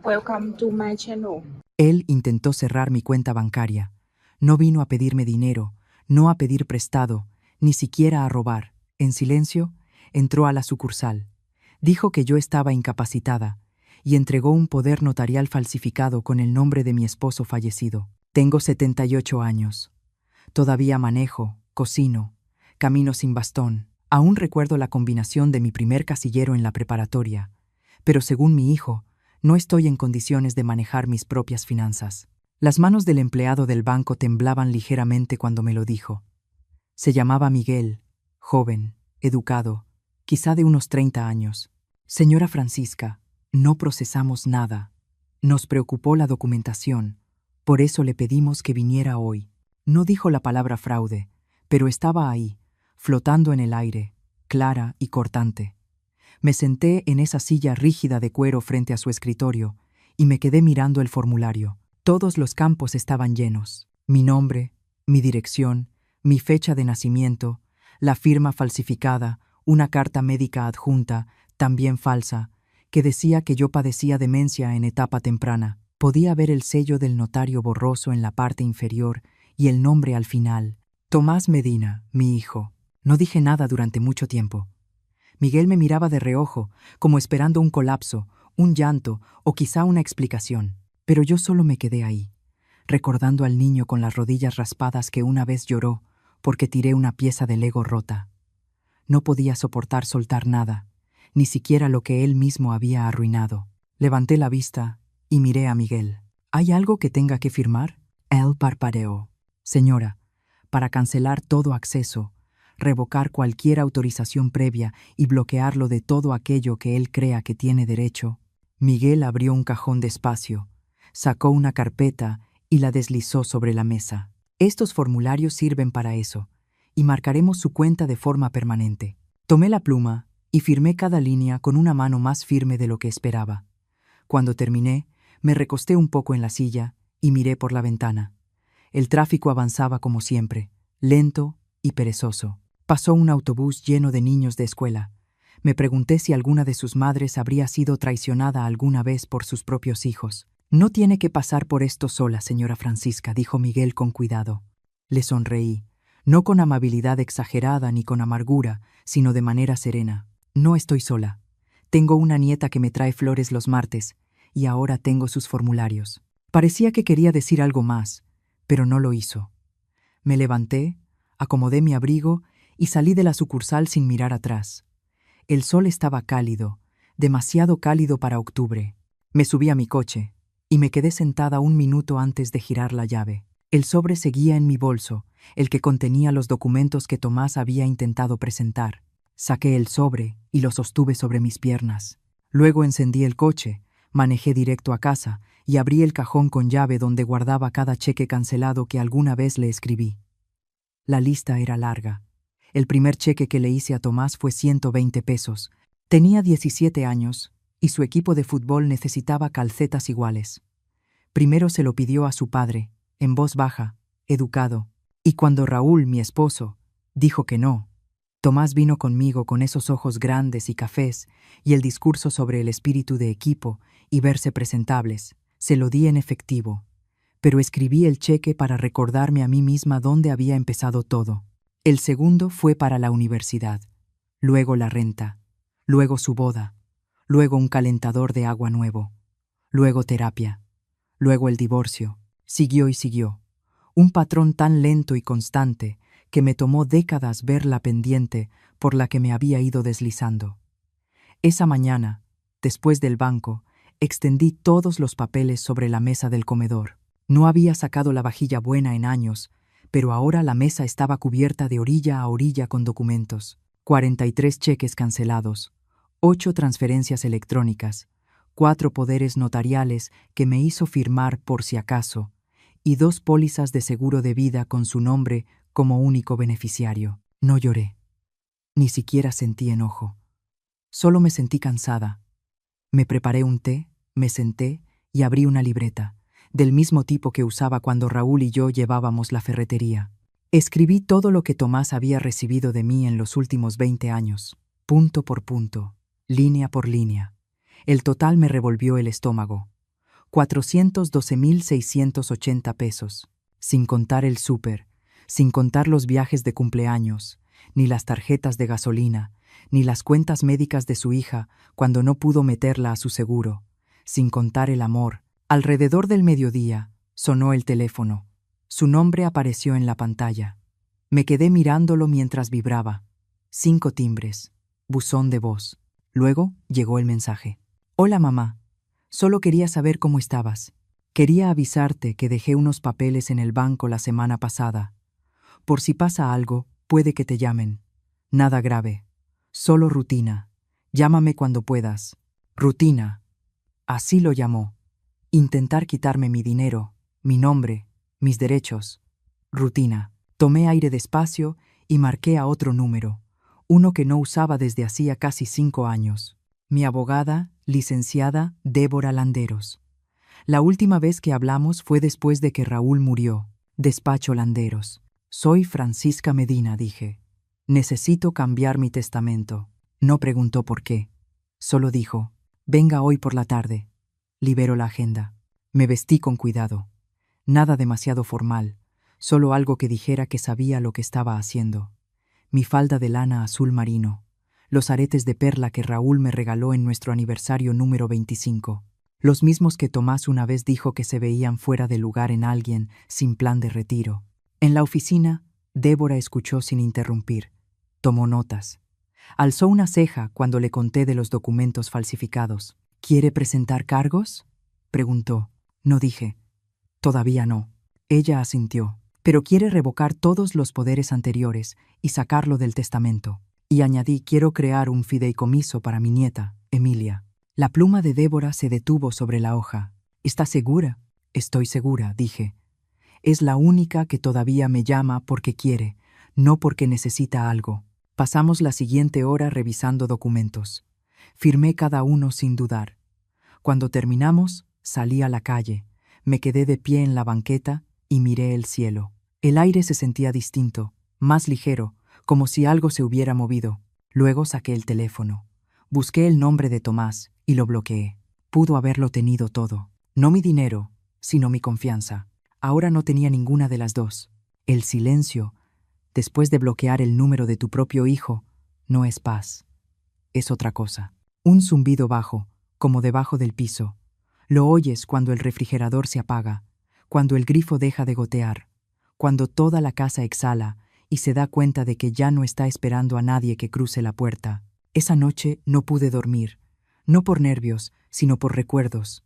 Welcome to my channel. Él intentó cerrar mi cuenta bancaria. No vino a pedirme dinero, no a pedir prestado, ni siquiera a robar. En silencio, entró a la sucursal. Dijo que yo estaba incapacitada y entregó un poder notarial falsificado con el nombre de mi esposo fallecido. Tengo 78 años. Todavía manejo, cocino, camino sin bastón. Aún recuerdo la combinación de mi primer casillero en la preparatoria, pero según mi hijo, no estoy en condiciones de manejar mis propias finanzas. Las manos del empleado del banco temblaban ligeramente cuando me lo dijo. Se llamaba Miguel, joven, educado, quizá de unos 30 años. Señora Francisca, no procesamos nada. Nos preocupó la documentación, por eso le pedimos que viniera hoy. No dijo la palabra fraude, pero estaba ahí, flotando en el aire, clara y cortante. Me senté en esa silla rígida de cuero frente a su escritorio y me quedé mirando el formulario. Todos los campos estaban llenos. Mi nombre, mi dirección, mi fecha de nacimiento, la firma falsificada, una carta médica adjunta, también falsa, que decía que yo padecía demencia en etapa temprana. Podía ver el sello del notario borroso en la parte inferior y el nombre al final. Tomás Medina, mi hijo. No dije nada durante mucho tiempo. Miguel me miraba de reojo, como esperando un colapso, un llanto o quizá una explicación. Pero yo solo me quedé ahí, recordando al niño con las rodillas raspadas que una vez lloró porque tiré una pieza de Lego rota. No podía soportar soltar nada, ni siquiera lo que él mismo había arruinado. Levanté la vista y miré a Miguel. ¿Hay algo que tenga que firmar? Él parpadeó. Señora, para cancelar todo acceso, revocar cualquier autorización previa y bloquearlo de todo aquello que él crea que tiene derecho. Miguel abrió un cajón despacio, sacó una carpeta y la deslizó sobre la mesa. Estos formularios sirven para eso, y marcaremos su cuenta de forma permanente. Tomé la pluma y firmé cada línea con una mano más firme de lo que esperaba. Cuando terminé, me recosté un poco en la silla y miré por la ventana. El tráfico avanzaba como siempre, lento y perezoso. Pasó un autobús lleno de niños de escuela. Me pregunté si alguna de sus madres habría sido traicionada alguna vez por sus propios hijos. No tiene que pasar por esto sola, señora Francisca, dijo Miguel con cuidado. Le sonreí, no con amabilidad exagerada ni con amargura, sino de manera serena. No estoy sola. Tengo una nieta que me trae flores los martes, y ahora tengo sus formularios. Parecía que quería decir algo más, pero no lo hizo. Me levanté, acomodé mi abrigo y salí de la sucursal sin mirar atrás. El sol estaba cálido, demasiado cálido para octubre. Me subí a mi coche y me quedé sentada un minuto antes de girar la llave. El sobre seguía en mi bolso, el que contenía los documentos que Tomás había intentado presentar. Saqué el sobre y lo sostuve sobre mis piernas. Luego encendí el coche, manejé directo a casa y abrí el cajón con llave donde guardaba cada cheque cancelado que alguna vez le escribí. La lista era larga. El primer cheque que le hice a Tomás fue 120 pesos. Tenía 17 años y su equipo de fútbol necesitaba calcetas iguales. Primero se lo pidió a su padre, en voz baja, educado, y cuando Raúl, mi esposo, dijo que no, Tomás vino conmigo con esos ojos grandes y cafés y el discurso sobre el espíritu de equipo y verse presentables. Se lo di en efectivo, pero escribí el cheque para recordarme a mí misma dónde había empezado todo. El segundo fue para la universidad, luego la renta, luego su boda, luego un calentador de agua nuevo, luego terapia, luego el divorcio. Siguió y siguió. Un patrón tan lento y constante que me tomó décadas ver la pendiente por la que me había ido deslizando. Esa mañana, después del banco, extendí todos los papeles sobre la mesa del comedor. No había sacado la vajilla buena en años, pero ahora la mesa estaba cubierta de orilla a orilla con documentos. 43 cheques cancelados, 8 transferencias electrónicas, 4 poderes notariales que me hizo firmar por si acaso, y 2 pólizas de seguro de vida con su nombre como único beneficiario. No lloré. Ni siquiera sentí enojo. Solo me sentí cansada. Me preparé un té, me senté y abrí una libreta, del mismo tipo que usaba cuando Raúl y yo llevábamos la ferretería. Escribí todo lo que Tomás había recibido de mí en los últimos 20 años, punto por punto, línea por línea. El total me revolvió el estómago. 412,680 pesos, sin contar el súper, sin contar los viajes de cumpleaños, ni las tarjetas de gasolina, ni las cuentas médicas de su hija cuando no pudo meterla a su seguro, sin contar el amor. Alrededor del mediodía, sonó el teléfono. Su nombre apareció en la pantalla. Me quedé mirándolo mientras vibraba. 5 timbres. Buzón de voz. Luego llegó el mensaje. Hola mamá. Solo quería saber cómo estabas. Quería avisarte que dejé unos papeles en el banco la semana pasada. Por si pasa algo, puede que te llamen. Nada grave. Solo rutina. Llámame cuando puedas. Rutina. Así lo llamó. Intentar quitarme mi dinero, mi nombre, mis derechos. Rutina. Tomé aire despacio y marqué a otro número, uno que no usaba desde hacía casi 5 años. Mi abogada, licenciada Débora Landeros. La última vez que hablamos fue después de que Raúl murió. Despacho Landeros. Soy Francisca Medina, dije. Necesito cambiar mi testamento. No preguntó por qué. Solo dijo, venga hoy por la tarde. Libero la agenda. Me vestí con cuidado. Nada demasiado formal, solo algo que dijera que sabía lo que estaba haciendo. Mi falda de lana azul marino, los aretes de perla que Raúl me regaló en nuestro aniversario número 25, los mismos que Tomás una vez dijo que se veían fuera de lugar en alguien sin plan de retiro. En la oficina, Débora escuchó sin interrumpir. Tomó notas. Alzó una ceja cuando le conté de los documentos falsificados. ¿Quiere presentar cargos?, preguntó. No dije. Todavía no. Ella asintió. Pero quiere revocar todos los poderes anteriores y sacarlo del testamento. Y añadí, quiero crear un fideicomiso para mi nieta, Emilia. La pluma de Débora se detuvo sobre la hoja. ¿Está segura? Estoy segura, dije. Es la única que todavía me llama porque quiere, no porque necesita algo. Pasamos la siguiente hora revisando documentos. Firmé cada uno sin dudar. Cuando terminamos, salí a la calle. Me quedé de pie en la banqueta y miré el cielo. El aire se sentía distinto, más ligero, como si algo se hubiera movido. Luego saqué el teléfono. Busqué el nombre de Tomás y lo bloqueé. Pudo haberlo tenido todo. No mi dinero, sino mi confianza. Ahora no tenía ninguna de las dos. El silencio, después de bloquear el número de tu propio hijo, no es paz. Es otra cosa. Un zumbido bajo, como debajo del piso. Lo oyes cuando el refrigerador se apaga, cuando el grifo deja de gotear, cuando toda la casa exhala y se da cuenta de que ya no está esperando a nadie que cruce la puerta. Esa noche no pude dormir, no por nervios, sino por recuerdos.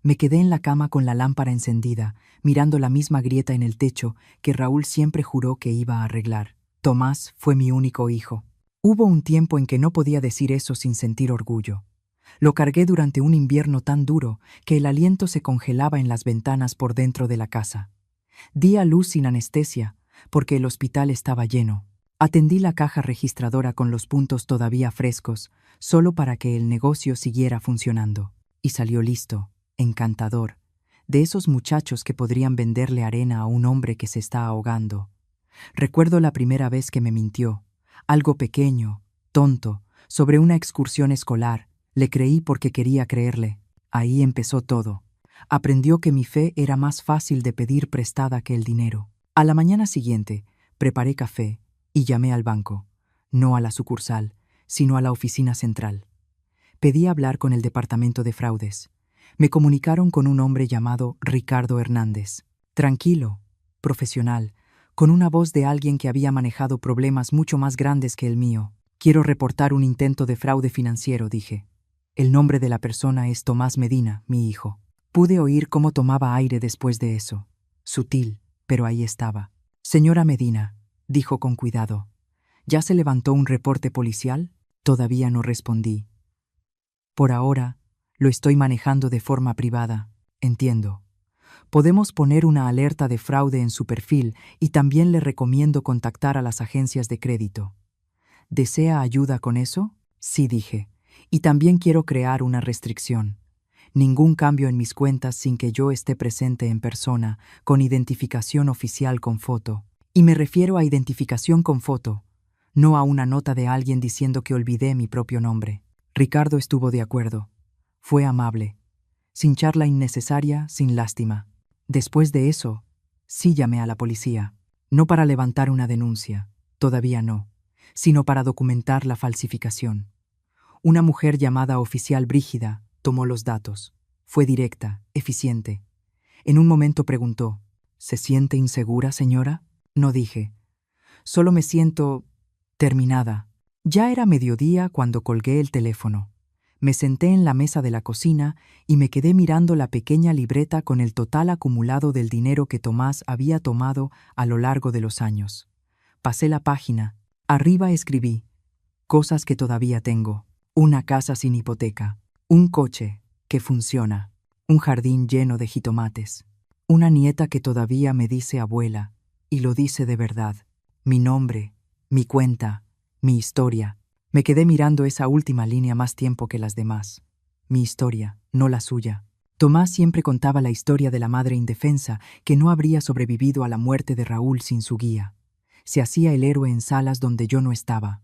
Me quedé en la cama con la lámpara encendida, mirando la misma grieta en el techo que Raúl siempre juró que iba a arreglar. Tomás fue mi único hijo. Hubo un tiempo en que no podía decir eso sin sentir orgullo. Lo cargué durante un invierno tan duro que el aliento se congelaba en las ventanas por dentro de la casa. Di a luz sin anestesia, porque el hospital estaba lleno. Atendí la caja registradora con los puntos todavía frescos, solo para que el negocio siguiera funcionando. Y salió listo, encantador, de esos muchachos que podrían venderle arena a un hombre que se está ahogando. Recuerdo la primera vez que me mintió, algo pequeño, tonto, sobre una excursión escolar. Le creí porque quería creerle. Ahí empezó todo. Aprendió que mi fe era más fácil de pedir prestada que el dinero. A la mañana siguiente, preparé café y llamé al banco, no a la sucursal, sino a la oficina central. Pedí hablar con el departamento de fraudes. Me comunicaron con un hombre llamado Ricardo Hernández. Tranquilo, profesional, con una voz de alguien que había manejado problemas mucho más grandes que el mío. Quiero reportar un intento de fraude financiero, dije. El nombre de la persona es Tomás Medina, mi hijo. Pude oír cómo tomaba aire después de eso. Sutil, pero ahí estaba. Señora Medina, dijo con cuidado. ¿Ya se levantó un reporte policial? Todavía no respondí. Por ahora, lo estoy manejando de forma privada. Entiendo. Podemos poner una alerta de fraude en su perfil y también le recomiendo contactar a las agencias de crédito. ¿Desea ayuda con eso? Sí, dije. Y también quiero crear una restricción. Ningún cambio en mis cuentas sin que yo esté presente en persona, con identificación oficial con foto. Y me refiero a identificación con foto, no a una nota de alguien diciendo que olvidé mi propio nombre. Ricardo estuvo de acuerdo. Fue amable. sin charla innecesaria, sin lástima. Después de eso, sí llamé a la policía. No para levantar una denuncia, todavía no, sino para documentar la falsificación. Una mujer llamada oficial Brígida tomó los datos. Fue directa, eficiente. En un momento preguntó, ¿se siente insegura, señora? No dije. Solo me siento terminada. Ya era mediodía cuando colgué el teléfono. Me senté en la mesa de la cocina y me quedé mirando la pequeña libreta con el total acumulado del dinero que Tomás había tomado a lo largo de los años. Pasé la página. Arriba escribí, cosas que todavía tengo. Una casa sin hipoteca. Un coche que funciona. Un jardín lleno de jitomates. Una nieta que todavía me dice abuela, y lo dice de verdad. Mi nombre, mi cuenta, mi historia. Me quedé mirando esa última línea más tiempo que las demás. Mi historia, no la suya. Tomás siempre contaba la historia de la madre indefensa que no habría sobrevivido a la muerte de Raúl sin su guía. Se hacía el héroe en salas donde yo no estaba.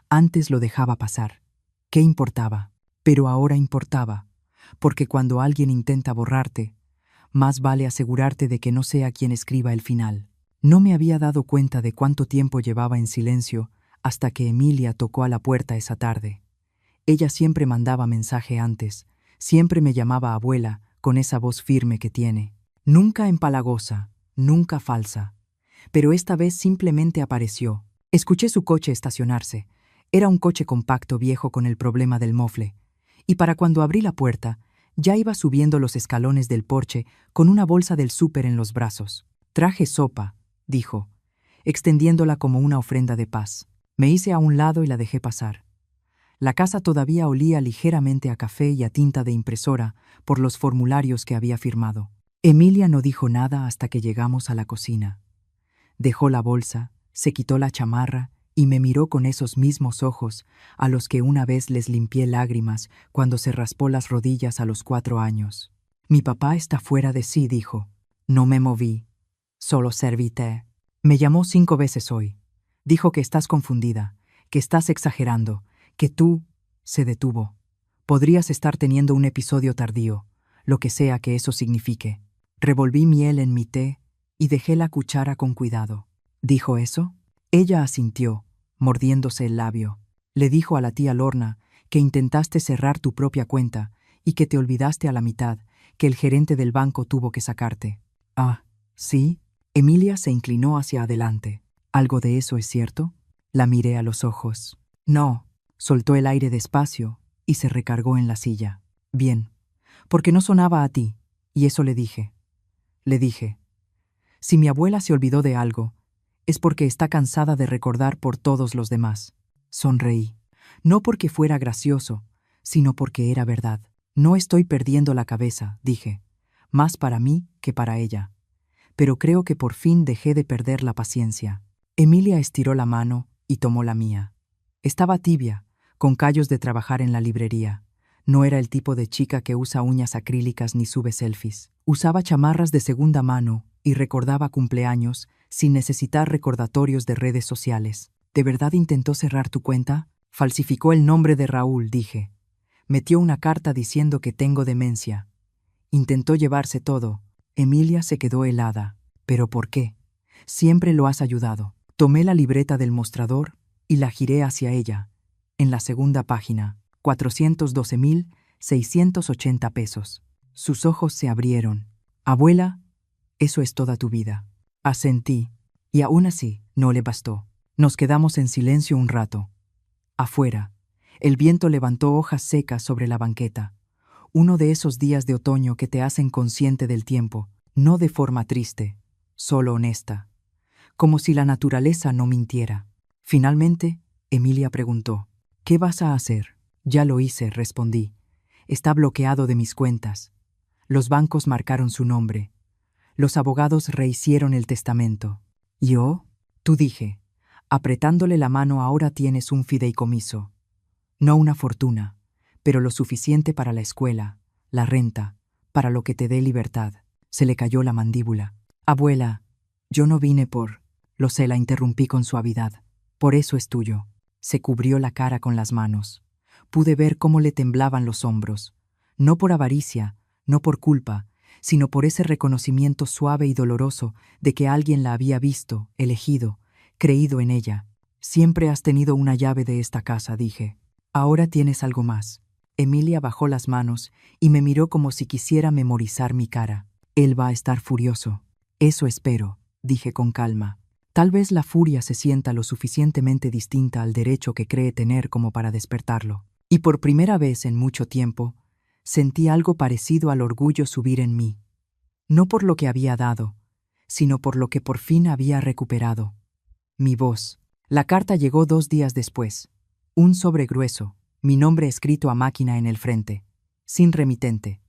Antes lo dejaba pasar. ¿Qué importaba? Pero ahora importaba, porque cuando alguien intenta borrarte, más vale asegurarte de que no sea quien escriba el final. No me había dado cuenta de cuánto tiempo llevaba en silencio hasta que Emilia tocó a la puerta esa tarde. Ella siempre mandaba mensaje antes, siempre me llamaba abuela con esa voz firme que tiene. Nunca empalagosa, nunca falsa. Pero esta vez simplemente apareció. Escuché su coche estacionarse. Era un coche compacto viejo con el problema del mofle. Y para cuando abrí la puerta, ya iba subiendo los escalones del porche con una bolsa del súper en los brazos. Traje sopa, dijo, extendiéndola como una ofrenda de paz. Me hice a un lado y la dejé pasar. La casa todavía olía ligeramente a café y a tinta de impresora por los formularios que había firmado. Emilia no dijo nada hasta que llegamos a la cocina. Dejó la bolsa, se quitó la chamarra y me miró con esos mismos ojos a los que una vez les limpié lágrimas cuando se raspó las rodillas a los 4 años. Mi papá está fuera de sí, dijo. No me moví. Solo serví té. Me llamó 5 veces hoy. Dijo que estás confundida, que estás exagerando, que tú... Se detuvo. Podrías estar teniendo un episodio tardío, lo que sea que eso signifique. Revolví miel en mi té y dejé la cuchara con cuidado. ¿Dijo eso? Ella asintió, mordiéndose el labio. Le dijo a la tía Lorna que intentaste cerrar tu propia cuenta y que te olvidaste a la mitad, que el gerente del banco tuvo que sacarte. Ah, ¿sí? Emilia se inclinó hacia adelante. ¿Algo de eso es cierto? La miré a los ojos. No, soltó el aire despacio y se recargó en la silla. Bien, porque no sonaba a ti, y eso le dije. Le dije, si mi abuela se olvidó de algo, es porque está cansada de recordar por todos los demás. Sonreí. No porque fuera gracioso, sino porque era verdad. No estoy perdiendo la cabeza, dije, más para mí que para ella. Pero creo que por fin dejé de perder la paciencia. Emilia estiró la mano y tomó la mía. Estaba tibia, con callos de trabajar en la librería. No era el tipo de chica que usa uñas acrílicas ni sube selfies. Usaba chamarras de segunda mano y recordaba cumpleaños sin necesitar recordatorios de redes sociales. ¿De verdad intentó cerrar tu cuenta? Falsificó el nombre de Raúl, dije. Metió una carta diciendo que tengo demencia. Intentó llevarse todo. Emilia se quedó helada. ¿Pero por qué? Siempre lo has ayudado. Tomé la libreta del mostrador y la giré hacia ella. En la segunda página, 412,680 pesos. Sus ojos se abrieron. Abuela, eso es toda tu vida. Asentí, y aún así no le bastó. Nos quedamos en silencio un rato. Afuera, el viento levantó hojas secas sobre la banqueta. Uno de esos días de otoño que te hacen consciente del tiempo, no de forma triste, solo honesta. Como si la naturaleza no mintiera. Finalmente, Emilia preguntó, ¿qué vas a hacer? Ya lo hice, respondí. Está bloqueado de mis cuentas. Los bancos marcaron su nombre. Los abogados rehicieron el testamento. ¿Yo? Tú dije. Apretándole la mano ahora tienes un fideicomiso. No una fortuna, pero lo suficiente para la escuela, la renta, para lo que te dé libertad. Se le cayó la mandíbula. Abuela, yo no vine por... Lo sé, la interrumpí con suavidad. Por eso es tuyo. Se cubrió la cara con las manos. Pude ver cómo le temblaban los hombros. No por avaricia, no por culpa, sino por ese reconocimiento suave y doloroso de que alguien la había visto, elegido, creído en ella. Siempre has tenido una llave de esta casa, dije. Ahora tienes algo más. Emilia bajó las manos y me miró como si quisiera memorizar mi cara. Él va a estar furioso. Eso espero, dije con calma. Tal vez la furia se sienta lo suficientemente distinta al derecho que cree tener como para despertarlo. Y por primera vez en mucho tiempo, sentí algo parecido al orgullo subir en mí. No por lo que había dado, sino por lo que por fin había recuperado. Mi voz. La carta llegó 2 días después. Un sobre grueso, mi nombre escrito a máquina en el frente, sin remitente.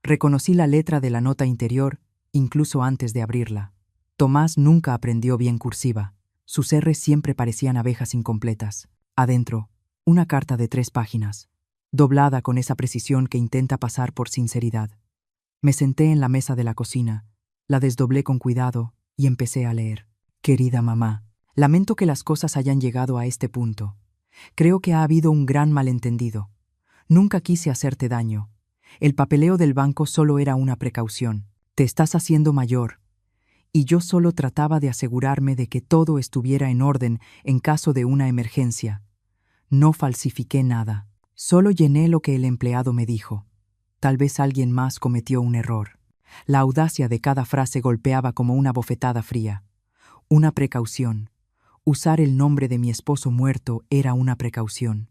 Reconocí la letra de la nota interior, incluso antes de abrirla. Tomás nunca aprendió bien cursiva. Sus R's siempre parecían abejas incompletas. Adentro, una carta de 3 páginas, doblada con esa precisión que intenta pasar por sinceridad. Me senté en la mesa de la cocina, la desdoblé con cuidado y empecé a leer. Querida mamá, lamento que las cosas hayan llegado a este punto. Creo que ha habido un gran malentendido. Nunca quise hacerte daño. El papeleo del banco solo era una precaución. Te estás haciendo mayor. Y yo solo trataba de asegurarme de que todo estuviera en orden en caso de una emergencia. No falsifiqué nada. Solo llené lo que el empleado me dijo. Tal vez alguien más cometió un error. La audacia de cada frase golpeaba como una bofetada fría. Una precaución. Usar el nombre de mi esposo muerto era una precaución.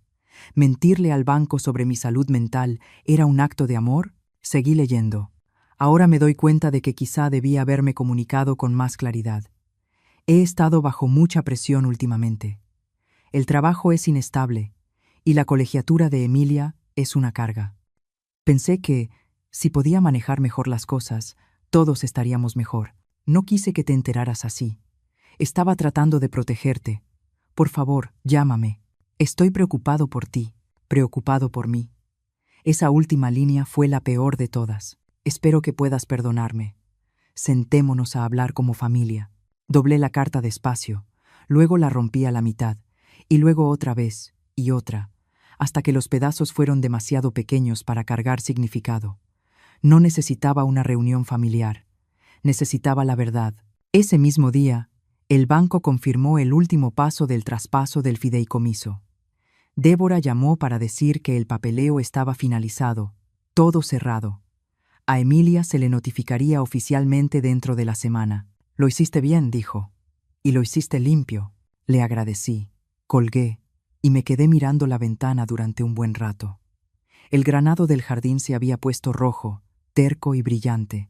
Mentirle al banco sobre mi salud mental era un acto de amor. Seguí leyendo. Ahora me doy cuenta de que quizá debía haberme comunicado con más claridad. He estado bajo mucha presión últimamente. El trabajo es inestable y la colegiatura de Emilia es una carga. Pensé que, si podía manejar mejor las cosas, todos estaríamos mejor. No quise que te enteraras así. Estaba tratando de protegerte. Por favor, llámame. Estoy preocupado por ti, preocupado por mí. Esa última línea fue la peor de todas. Espero que puedas perdonarme. Sentémonos a hablar como familia. Doblé la carta despacio, luego la rompí a la mitad, y luego otra vez, y otra, hasta que los pedazos fueron demasiado pequeños para cargar significado. No necesitaba una reunión familiar. Necesitaba la verdad. Ese mismo día, el banco confirmó el último paso del traspaso del fideicomiso. Débora llamó para decir que el papeleo estaba finalizado, todo cerrado. A Emilia se le notificaría oficialmente dentro de la semana. Lo hiciste bien, dijo. Y lo hiciste limpio. Le agradecí. Colgué y me quedé mirando la ventana durante un buen rato. El granado del jardín se había puesto rojo, terco y brillante,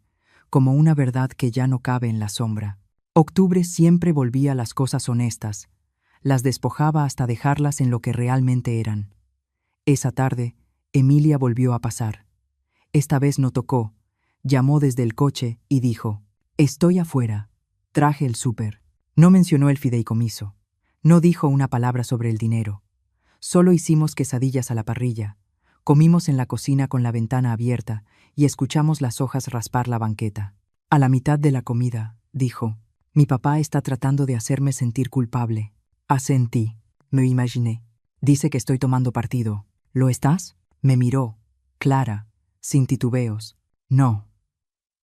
como una verdad que ya no cabe en la sombra. Octubre siempre volvía a las cosas honestas, las despojaba hasta dejarlas en lo que realmente eran. Esa tarde, Emilia volvió a pasar. Esta vez no tocó, llamó desde el coche y dijo: «Estoy afuera, traje el súper». No mencionó el fideicomiso, no dijo una palabra sobre el dinero. Solo hicimos quesadillas a la parrilla, comimos en la cocina con la ventana abierta y escuchamos las hojas raspar la banqueta. A la mitad de la comida, dijo: «Mi papá está tratando de hacerme sentir culpable». Asentí. Me imaginé. Dice que estoy tomando partido. ¿Lo estás? Me miró, clara, sin titubeos. No.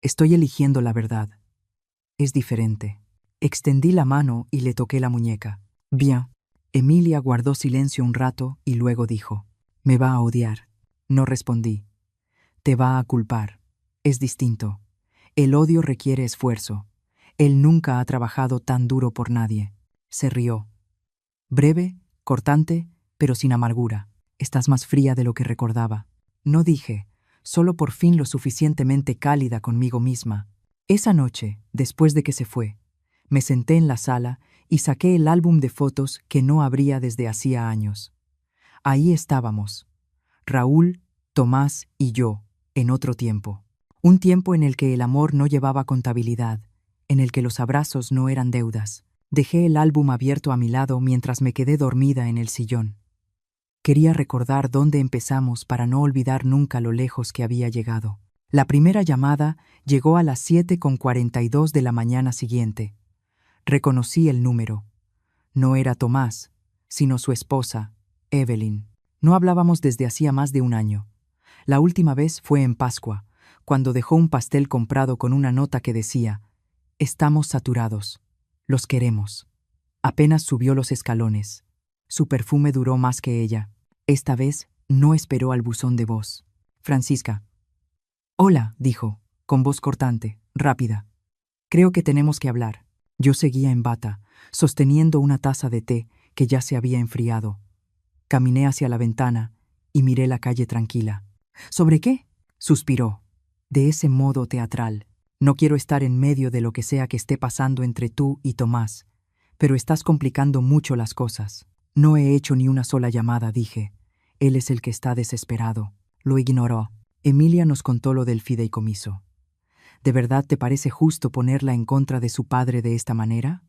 Estoy eligiendo la verdad. Es diferente. Extendí la mano y le toqué la muñeca. Bien. Emilia guardó silencio un rato y luego dijo: «Me va a odiar». No respondí. «Te va a culpar. Es distinto. El odio requiere esfuerzo. Él nunca ha trabajado tan duro por nadie». Se rió. Breve, cortante, pero sin amargura. «Estás más fría de lo que recordaba». No dije, solo por fin lo suficientemente cálida conmigo misma. Esa noche, después de que se fue, me senté en la sala y saqué el álbum de fotos que no abría desde hacía años. Ahí estábamos, Raúl, Tomás y yo, en otro tiempo. Un tiempo en el que el amor no llevaba contabilidad, en el que los abrazos no eran deudas. Dejé el álbum abierto a mi lado mientras me quedé dormida en el sillón. Quería recordar dónde empezamos para no olvidar nunca lo lejos que había llegado. La primera llamada llegó a las 7:42 de la mañana siguiente. Reconocí el número. No era Tomás, sino su esposa, Evelyn. No hablábamos desde hacía más de un año. La última vez fue en Pascua, cuando dejó un pastel comprado con una nota que decía: «Estamos saturados. Los queremos». Apenas subió los escalones. Su perfume duró más que ella. Esta vez no esperó al buzón de voz. «Francisca». «Hola», dijo, con voz cortante, rápida. «Creo que tenemos que hablar». Yo seguía en bata, sosteniendo una taza de té que ya se había enfriado. Caminé hacia la ventana y miré la calle tranquila. «¿Sobre qué?», suspiró, de ese modo teatral. «No quiero estar en medio de lo que sea que esté pasando entre tú y Tomás, pero estás complicando mucho las cosas». «No he hecho ni una sola llamada», dije. «Él es el que está desesperado». Lo ignoró. Emilia nos contó lo del fideicomiso. ¿De verdad te parece justo ponerla en contra de su padre de esta manera?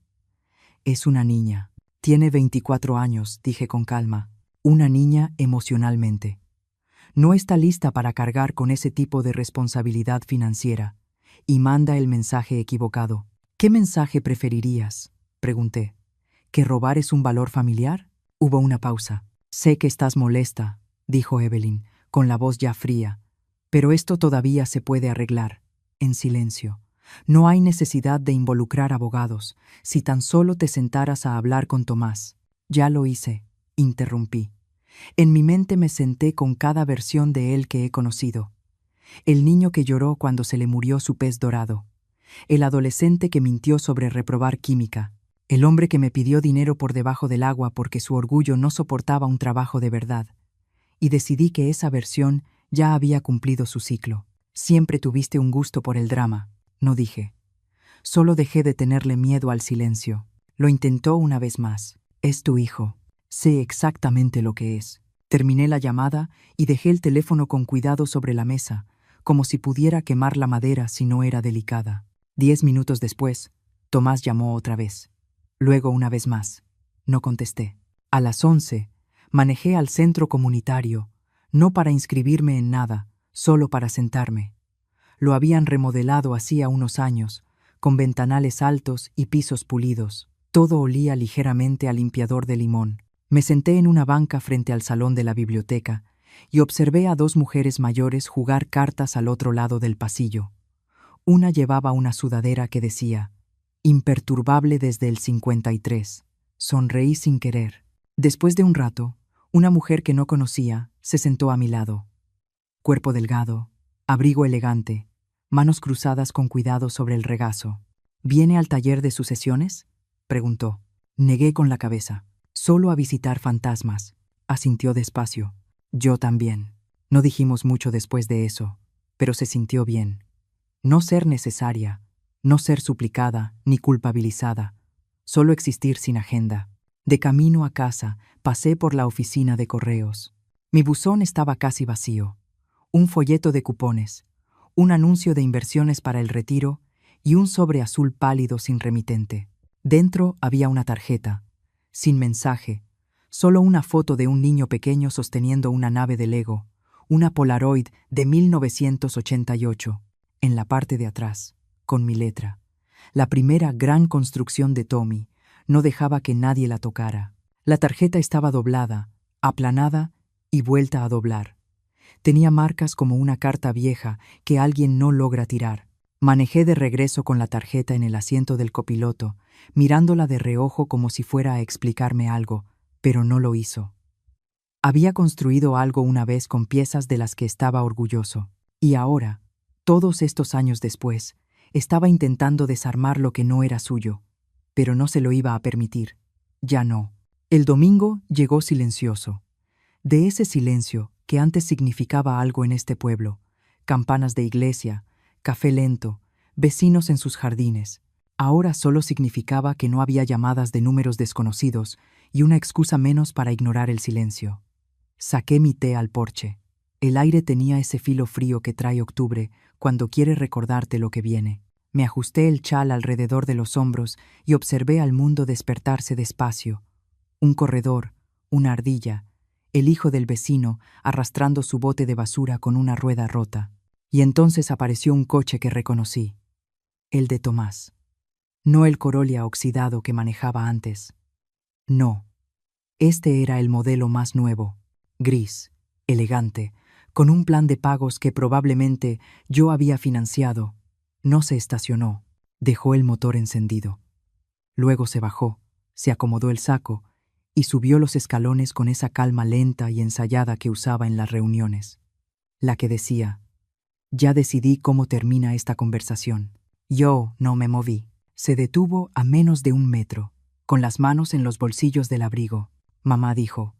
Es una niña. Tiene 24 años, dije con calma. Una niña emocionalmente. No está lista para cargar con ese tipo de responsabilidad financiera, y manda el mensaje equivocado. ¿Qué mensaje preferirías?, pregunté. ¿Que robar es un valor familiar? Hubo una pausa. Sé que estás molesta, dijo Evelyn, con la voz ya fría, pero esto todavía se puede arreglar. En silencio. No hay necesidad de involucrar abogados, si tan solo te sentaras a hablar con Tomás. Ya lo hice, interrumpí. En mi mente me senté con cada versión de él que he conocido. El niño que lloró cuando se le murió su pez dorado. El adolescente que mintió sobre reprobar química. El hombre que me pidió dinero por debajo del agua porque su orgullo no soportaba un trabajo de verdad. Y decidí que esa versión ya había cumplido su ciclo. Siempre tuviste un gusto por el drama, no dije. Solo dejé de tenerle miedo al silencio. Lo intentó una vez más. Es tu hijo. Sé exactamente lo que es. Terminé la llamada y dejé el teléfono con cuidado sobre la mesa, como si pudiera quemar la madera si no era delicada. 10 minutos después, Tomás llamó otra vez. Luego una vez más. No contesté. A las 11, manejé al centro comunitario, no para inscribirme en nada, solo para sentarme. Lo habían remodelado hacía unos años, con ventanales altos y pisos pulidos. Todo olía ligeramente a limpiador de limón. Me senté en una banca frente al salón de la biblioteca y observé a 2 mujeres mayores jugar cartas al otro lado del pasillo. Una llevaba una sudadera que decía: «Imperturbable desde el 53». Sonreí sin querer. Después de un rato, una mujer que no conocía se sentó a mi lado. Cuerpo delgado, abrigo elegante, manos cruzadas con cuidado sobre el regazo. «¿Viene al taller de sucesiones?», preguntó. Negué con la cabeza. «Solo a visitar fantasmas», asintió despacio. «Yo también». No dijimos mucho después de eso, pero se sintió bien. No ser necesaria, no ser suplicada ni culpabilizada, solo existir sin agenda. De camino a casa, pasé por la oficina de correos. Mi buzón estaba casi vacío. Un folleto de cupones, un anuncio de inversiones para el retiro y un sobre azul pálido sin remitente. Dentro había una tarjeta, sin mensaje, solo una foto de un niño pequeño sosteniendo una nave de Lego, una Polaroid de 1988, en la parte de atrás, con mi letra. La primera gran construcción de Tommy. No dejaba que nadie la tocara. La tarjeta estaba doblada, aplanada y vuelta a doblar. Tenía marcas como una carta vieja que alguien no logra tirar. Manejé de regreso con la tarjeta en el asiento del copiloto, mirándola de reojo como si fuera a explicarme algo, pero no lo hizo. Había construido algo una vez con piezas de las que estaba orgulloso, y ahora, todos estos años después, estaba intentando desarmar lo que no era suyo, pero no se lo iba a permitir. Ya no. El domingo llegó silencioso. De ese silencio que antes significaba algo en este pueblo, campanas de iglesia, café lento, vecinos en sus jardines, ahora solo significaba que no había llamadas de números desconocidos y una excusa menos para ignorar el silencio. Saqué mi té al porche. El aire tenía ese filo frío que trae octubre cuando quiere recordarte lo que viene. Me ajusté el chal alrededor de los hombros y observé al mundo despertarse despacio. Un corredor, una ardilla, el hijo del vecino arrastrando su bote de basura con una rueda rota. Y entonces apareció un coche que reconocí. El de Tomás. No el Corolla oxidado que manejaba antes. No. Este era el modelo más nuevo, gris, elegante, con un plan de pagos que probablemente yo había financiado. No se estacionó, dejó el motor encendido. Luego se bajó, se acomodó el saco y subió los escalones con esa calma lenta y ensayada que usaba en las reuniones. La que decía: ya decidí cómo termina esta conversación. Yo no me moví. Se detuvo a menos de 1 metro, con las manos en los bolsillos del abrigo. Mamá dijo: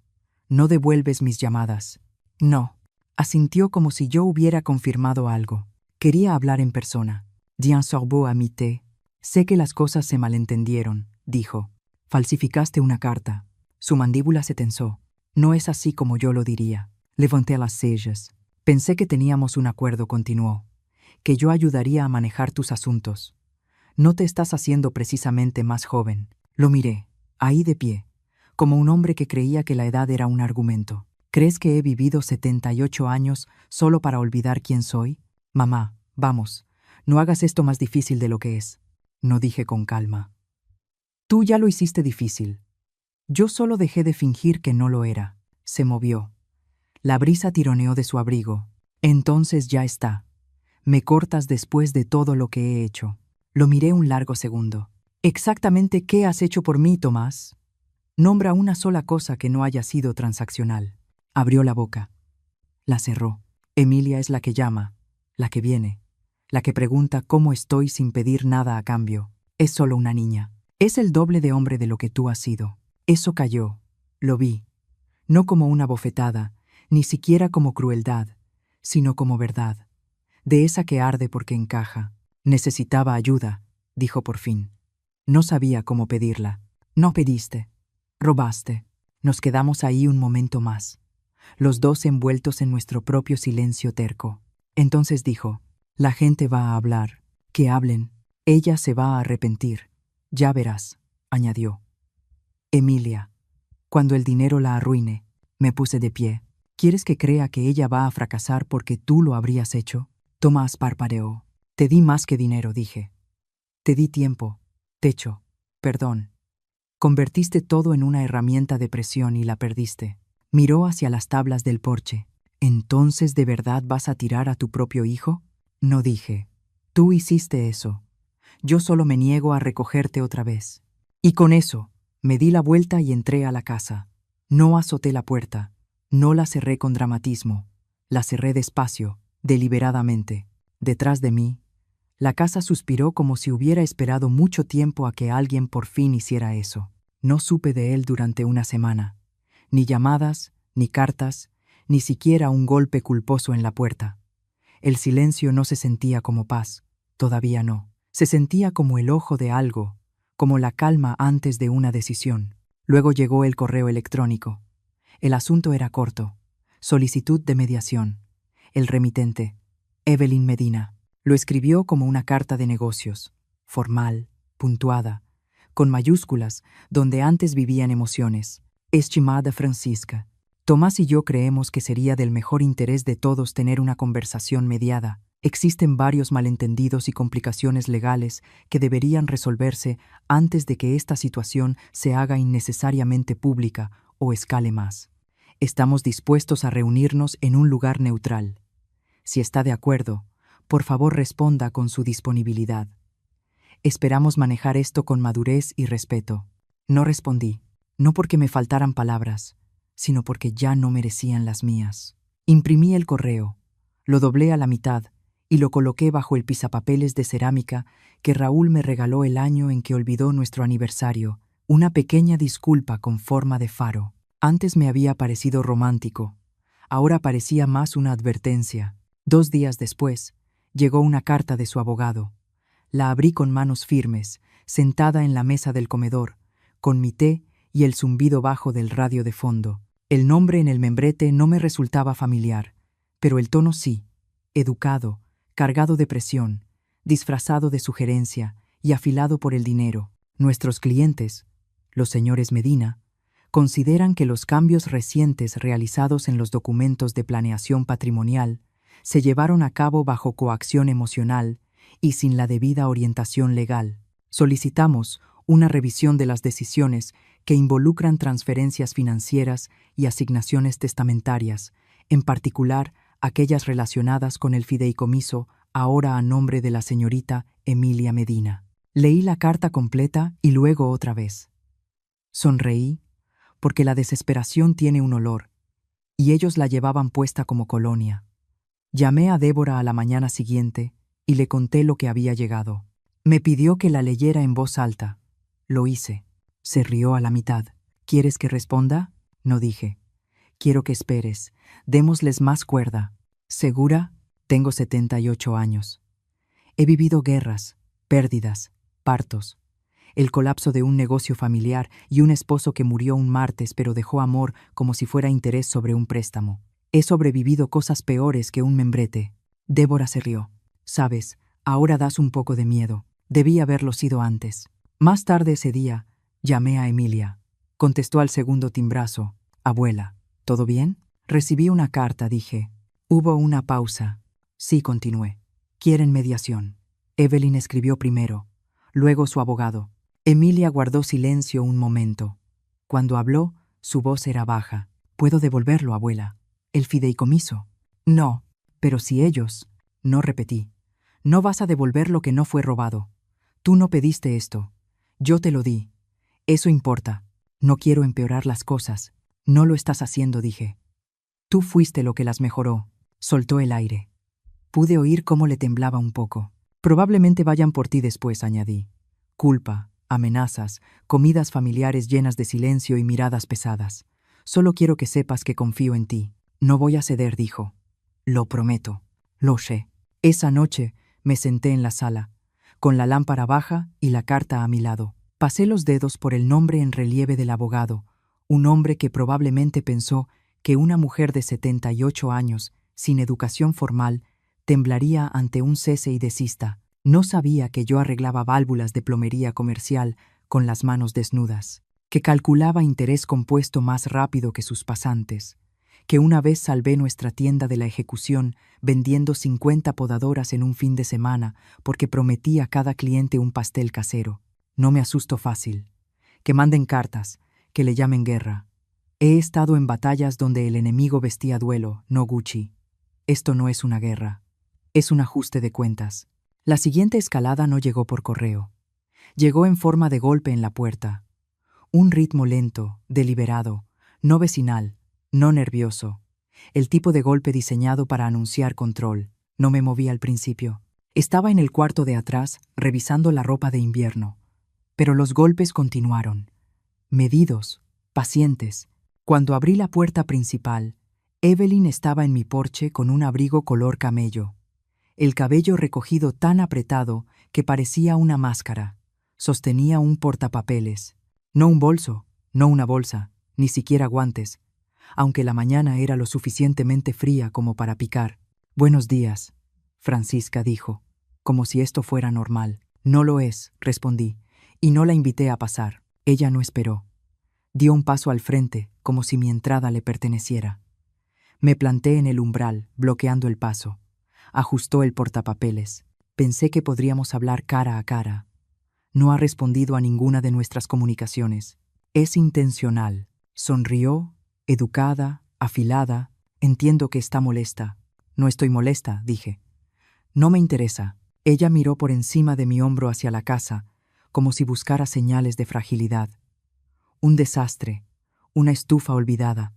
no devuelves mis llamadas. No. Asintió como si yo hubiera confirmado algo. Quería hablar en persona. Dien sorbo à mité. Sé que las cosas se malentendieron, dijo. Falsificaste una carta. Su mandíbula se tensó. No es así como yo lo diría. Levanté las cejas. Pensé que teníamos un acuerdo, continuó. Que yo ayudaría a manejar tus asuntos. No te estás haciendo precisamente más joven. Lo miré, ahí de pie, como un hombre que creía que la edad era un argumento. ¿Crees que he vivido 78 años solo para olvidar quién soy? Mamá, vamos, no hagas esto más difícil de lo que es. No, dije con calma. Tú ya lo hiciste difícil. Yo solo dejé de fingir que no lo era. Se movió. La brisa tironeó de su abrigo. Entonces ya está. Me cortas después de todo lo que he hecho. Lo miré un largo segundo. ¿Exactamente qué has hecho por mí, Tomás? Nombra una sola cosa que no haya sido transaccional. Abrió la boca. La cerró. Emilia es la que llama, la que viene, la que pregunta cómo estoy sin pedir nada a cambio. Es solo una niña. Es el doble de hombre de lo que tú has sido. Eso cayó. Lo vi. No como una bofetada, ni siquiera como crueldad, sino como verdad. De esa que arde porque encaja. Necesitaba ayuda, dijo por fin. No sabía cómo pedirla. No pediste. Robaste. Nos quedamos ahí un momento más, los dos envueltos en nuestro propio silencio terco. Entonces dijo: la gente va a hablar. Que hablen. Ella se va a arrepentir. Ya verás, añadió. Emilia, cuando el dinero la arruine. Me puse de pie. ¿Quieres que crea que ella va a fracasar porque tú lo habrías hecho? Tomás parpadeó. Te di más que dinero, dije. Te di tiempo, techo, perdón. Convertiste todo en una herramienta de presión y la perdiste. Miró hacia las tablas del porche. ¿Entonces de verdad vas a tirar a tu propio hijo? No, dije. Tú hiciste eso. Yo solo me niego a recogerte otra vez. Y con eso, me di la vuelta y entré a la casa. No azoté la puerta. No la cerré con dramatismo. La cerré despacio, deliberadamente. Detrás de mí, la casa suspiró como si hubiera esperado mucho tiempo a que alguien por fin hiciera eso. No supe de él durante una semana. Ni llamadas, ni cartas, ni siquiera un golpe culposo en la puerta. El silencio no se sentía como paz, todavía no. Se sentía como el ojo de algo, como la calma antes de una decisión. Luego llegó el correo electrónico. El asunto era corto. Solicitud de mediación. El remitente, Evelyn Medina. Lo escribió como una carta de negocios, formal, puntuada, con mayúsculas, donde antes vivían emociones. Estimada Francisca, Tomás y yo creemos que sería del mejor interés de todos tener una conversación mediada. Existen varios malentendidos y complicaciones legales que deberían resolverse antes de que esta situación se haga innecesariamente pública o escale más. Estamos dispuestos a reunirnos en un lugar neutral. Si está de acuerdo, por favor responda con su disponibilidad. Esperamos manejar esto con madurez y respeto. No respondí, no porque me faltaran palabras, sino porque ya no merecían las mías. Imprimí el correo, lo doblé a la mitad y lo coloqué bajo el pisapapeles de cerámica que Raúl me regaló el año en que olvidó nuestro aniversario, una pequeña disculpa con forma de faro. Antes me había parecido romántico, ahora parecía más una advertencia. 2 días después, llegó una carta de su abogado. La abrí con manos firmes, sentada en la mesa del comedor, con mi té y el zumbido bajo del radio de fondo. El nombre en el membrete no me resultaba familiar, pero el tono sí, educado, cargado de presión, disfrazado de sugerencia y afilado por el dinero. Nuestros clientes, los señores Medina, consideran que los cambios recientes realizados en los documentos de planeación patrimonial se llevaron a cabo bajo coacción emocional y sin la debida orientación legal. Solicitamos una revisión de las decisiones que involucran transferencias financieras y asignaciones testamentarias, en particular aquellas relacionadas con el fideicomiso, ahora a nombre de la señorita Emilia Medina. Leí la carta completa y luego otra vez. Sonreí, porque la desesperación tiene un olor, y ellos la llevaban puesta como colonia. Llamé a Débora a la mañana siguiente y le conté lo que había llegado. Me pidió que la leyera en voz alta. Lo hice. Se rió a la mitad. ¿Quieres que responda? No dije. Quiero que esperes. Démosles más cuerda. ¿Segura? Tengo 78 años. He vivido guerras, pérdidas, partos, el colapso de un negocio familiar y un esposo que murió un martes pero dejó amor como si fuera interés sobre un préstamo. He sobrevivido cosas peores que un membrete. Débora se rió. Sabes, ahora das un poco de miedo. Debí haberlo sido antes. Más tarde ese día, llamé a Emilia. Contestó al segundo timbrazo. Abuela, ¿todo bien? Recibí una carta, dije. Hubo una pausa. Sí, continué. Quieren mediación. Evelyn escribió primero, luego su abogado. Emilia guardó silencio un momento. Cuando habló, su voz era baja. ¿Puedo devolverlo, abuela? ¿El fideicomiso? No, pero si ellos... No repetí. No vas a devolver lo que no fue robado. Tú no pediste esto. Yo te lo di. Eso importa. No quiero empeorar las cosas. No lo estás haciendo, dije. Tú fuiste lo que las mejoró. Soltó el aire. Pude oír cómo le temblaba un poco. Probablemente vayan por ti después, añadí. Culpa, amenazas, comidas familiares llenas de silencio y miradas pesadas. Solo quiero que sepas que confío en ti. No voy a ceder, dijo. Lo prometo. Lo sé. Esa noche me senté en la sala, con la lámpara baja y la carta a mi lado. Pasé los dedos por el nombre en relieve del abogado, un hombre que probablemente pensó que una mujer de 78 años, sin educación formal, temblaría ante un cese y desista. No sabía que yo arreglaba válvulas de plomería comercial con las manos desnudas, que calculaba interés compuesto más rápido que sus pasantes, que una vez salvé nuestra tienda de la ejecución vendiendo 50 podadoras en un fin de semana porque prometí a cada cliente un pastel casero. No me asusto fácil. Que manden cartas, que le llamen guerra. He estado en batallas donde el enemigo vestía duelo, no Gucci. Esto no es una guerra. Es un ajuste de cuentas. La siguiente escalada no llegó por correo. Llegó en forma de golpe en la puerta. Un ritmo lento, deliberado, no vecinal, no nervioso. El tipo de golpe diseñado para anunciar control. No me moví al principio. Estaba en el cuarto de atrás, revisando la ropa de invierno. Pero los golpes continuaron. Medidos, pacientes. Cuando abrí la puerta principal, Evelyn estaba en mi porche con un abrigo color camello. El cabello recogido tan apretado que parecía una máscara. Sostenía un portapapeles. No un bolso, no una bolsa, ni siquiera guantes, aunque la mañana era lo suficientemente fría como para picar. «Buenos días», Francisca dijo, como si esto fuera normal. «No lo es», respondí, y no la invité a pasar. Ella no esperó. Dio un paso al frente, como si mi entrada le perteneciera. Me planté en el umbral, bloqueando el paso. Ajustó el portapapeles. Pensé que podríamos hablar cara a cara. No ha respondido a ninguna de nuestras comunicaciones. Es intencional. Sonrió, educada, afilada. Entiendo que está molesta. No estoy molesta, dije. No me interesa. Ella miró por encima de mi hombro hacia la casa, como si buscara señales de fragilidad. Un desastre, una estufa olvidada,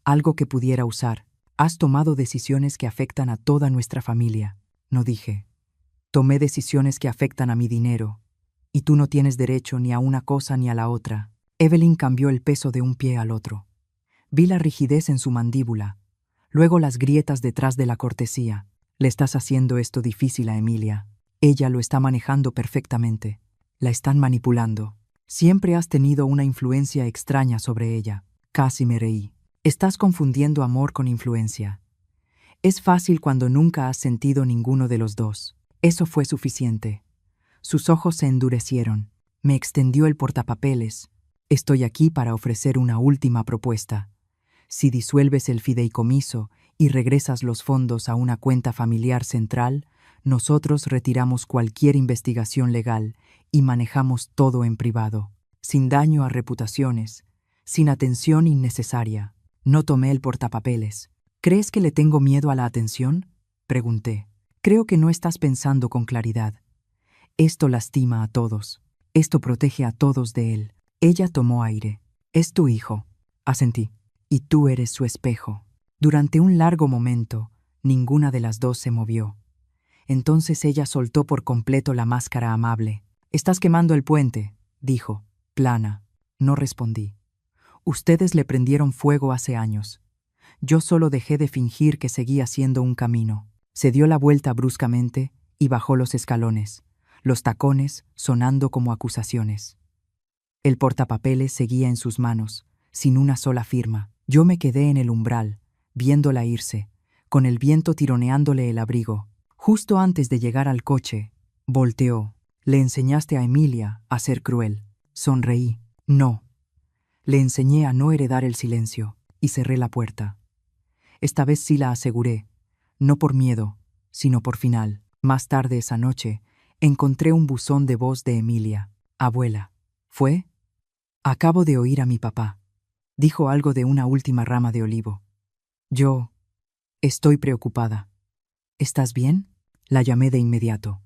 algo que pudiera usar. Has tomado decisiones que afectan a toda nuestra familia, no dije. Tomé decisiones que afectan a mi dinero, y tú no tienes derecho ni a una cosa ni a la otra. Evelyn cambió el peso de un pie al otro. Vi la rigidez en su mandíbula, luego las grietas detrás de la cortesía. Le estás haciendo esto difícil a Emilia. Ella lo está manejando perfectamente. La están manipulando. Siempre has tenido una influencia extraña sobre ella. Casi me reí. Estás confundiendo amor con influencia. Es fácil cuando nunca has sentido ninguno de los dos. Eso fue suficiente. Sus ojos se endurecieron. Me extendió el portapapeles. Estoy aquí para ofrecer una última propuesta. Si disuelves el fideicomiso y regresas los fondos a una cuenta familiar central, nosotros retiramos cualquier investigación legal y manejamos todo en privado, sin daño a reputaciones, sin atención innecesaria. No tomé el portapapeles. ¿Crees que le tengo miedo a la atención? Pregunté. Creo que no estás pensando con claridad. Esto lastima a todos. Esto protege a todos de él. Ella tomó aire. Es tu hijo. Asentí. Y tú eres su espejo. Durante un largo momento, ninguna de las dos se movió. Entonces ella soltó por completo la máscara amable. «Estás quemando el puente», dijo, plana. No respondí. «Ustedes le prendieron fuego hace años. Yo solo dejé de fingir que seguía siendo un camino». Se dio la vuelta bruscamente y bajó los escalones, los tacones sonando como acusaciones. El portapapeles seguía en sus manos, sin una sola firma. Yo me quedé en el umbral, viéndola irse, con el viento tironeándole el abrigo. Justo antes de llegar al coche, volteó. «Le enseñaste a Emilia a ser cruel». Sonreí. «No. Le enseñé a no heredar el silencio», y cerré la puerta. Esta vez sí la aseguré, no por miedo, sino por final. Más tarde esa noche, encontré un buzón de voz de Emilia. «Abuela, ¿fue? Acabo de oír a mi papá. Dijo algo de una última rama de olivo. Yo estoy preocupada. ¿Estás bien?». La llamé de inmediato.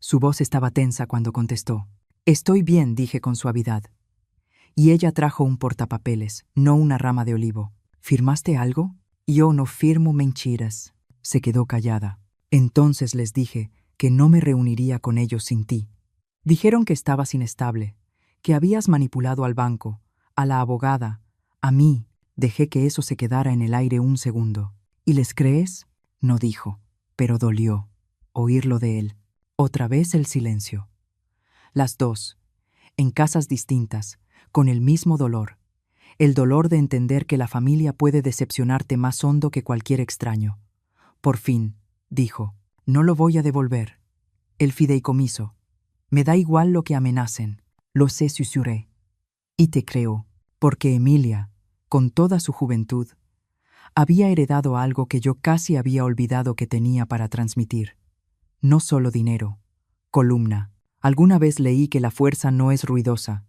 Su voz estaba tensa cuando contestó. «Estoy bien», dije con suavidad. Y ella trajo un portapapeles, no una rama de olivo. «¿Firmaste algo?». «Yo no firmo mentiras». Se quedó callada. Entonces les dije que no me reuniría con ellos sin ti. Dijeron que estabas inestable, que habías manipulado al banco, a la abogada, a mí. Dejé que eso se quedara en el aire un segundo. «¿Y les crees?». No dijo, pero dolió oírlo de él. Otra vez el silencio. Las dos, en casas distintas, con el mismo dolor. El dolor de entender que la familia puede decepcionarte más hondo que cualquier extraño. Por fin, dijo, «No lo voy a devolver. El fideicomiso. Me da igual lo que amenacen. Lo sé», susurré. «Y te creo, porque Emilia, con toda su juventud, había heredado algo que yo casi había olvidado que tenía para transmitir. No solo dinero, columna. Alguna vez leí que la fuerza no es ruidosa,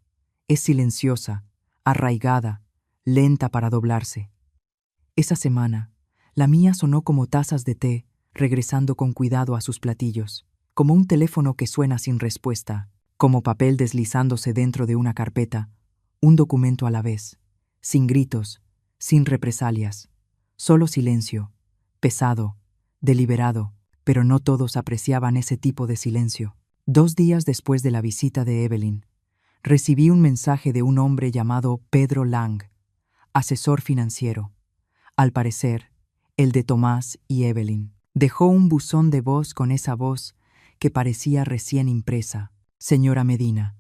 es silenciosa, arraigada, lenta para doblarse. Esa semana, la mía sonó como tazas de té, regresando con cuidado a sus platillos, como un teléfono que suena sin respuesta, como papel deslizándose dentro de una carpeta, un documento a la vez, sin gritos, sin represalias, solo silencio, pesado, deliberado, pero no todos apreciaban ese tipo de silencio. 2 días después de la visita de Evelyn, recibí un mensaje de un hombre llamado Pedro Lang, asesor financiero. Al parecer, el de Tomás y Evelyn. Dejó un buzón de voz con esa voz que parecía recién impresa. «Señora Medina,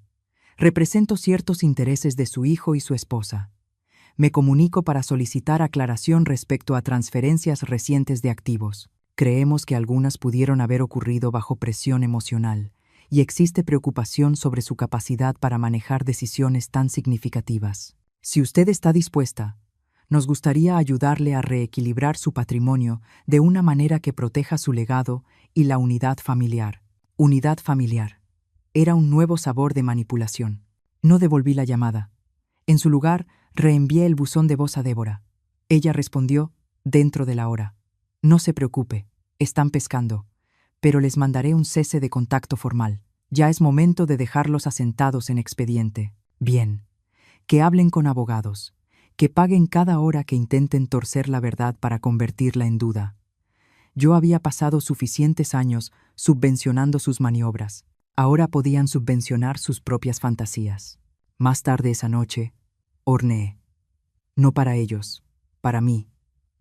represento ciertos intereses de su hijo y su esposa. Me comunico para solicitar aclaración respecto a transferencias recientes de activos. Creemos que algunas pudieron haber ocurrido bajo presión emocional y existe preocupación sobre su capacidad para manejar decisiones tan significativas. Si usted está dispuesta, nos gustaría ayudarle a reequilibrar su patrimonio de una manera que proteja su legado y la unidad familiar». Unidad familiar. Era un nuevo sabor de manipulación. No devolví la llamada. En su lugar, reenvié el buzón de voz a Débora. Ella respondió dentro de la hora. «No se preocupe, están pescando, pero les mandaré un cese de contacto formal. Ya es momento de dejarlos asentados en expediente. Bien, que hablen con abogados, que paguen cada hora que intenten torcer la verdad para convertirla en duda». Yo había pasado suficientes años subvencionando sus maniobras. Ahora podían subvencionar sus propias fantasías. Más tarde esa noche, horneé. No para ellos, para mí,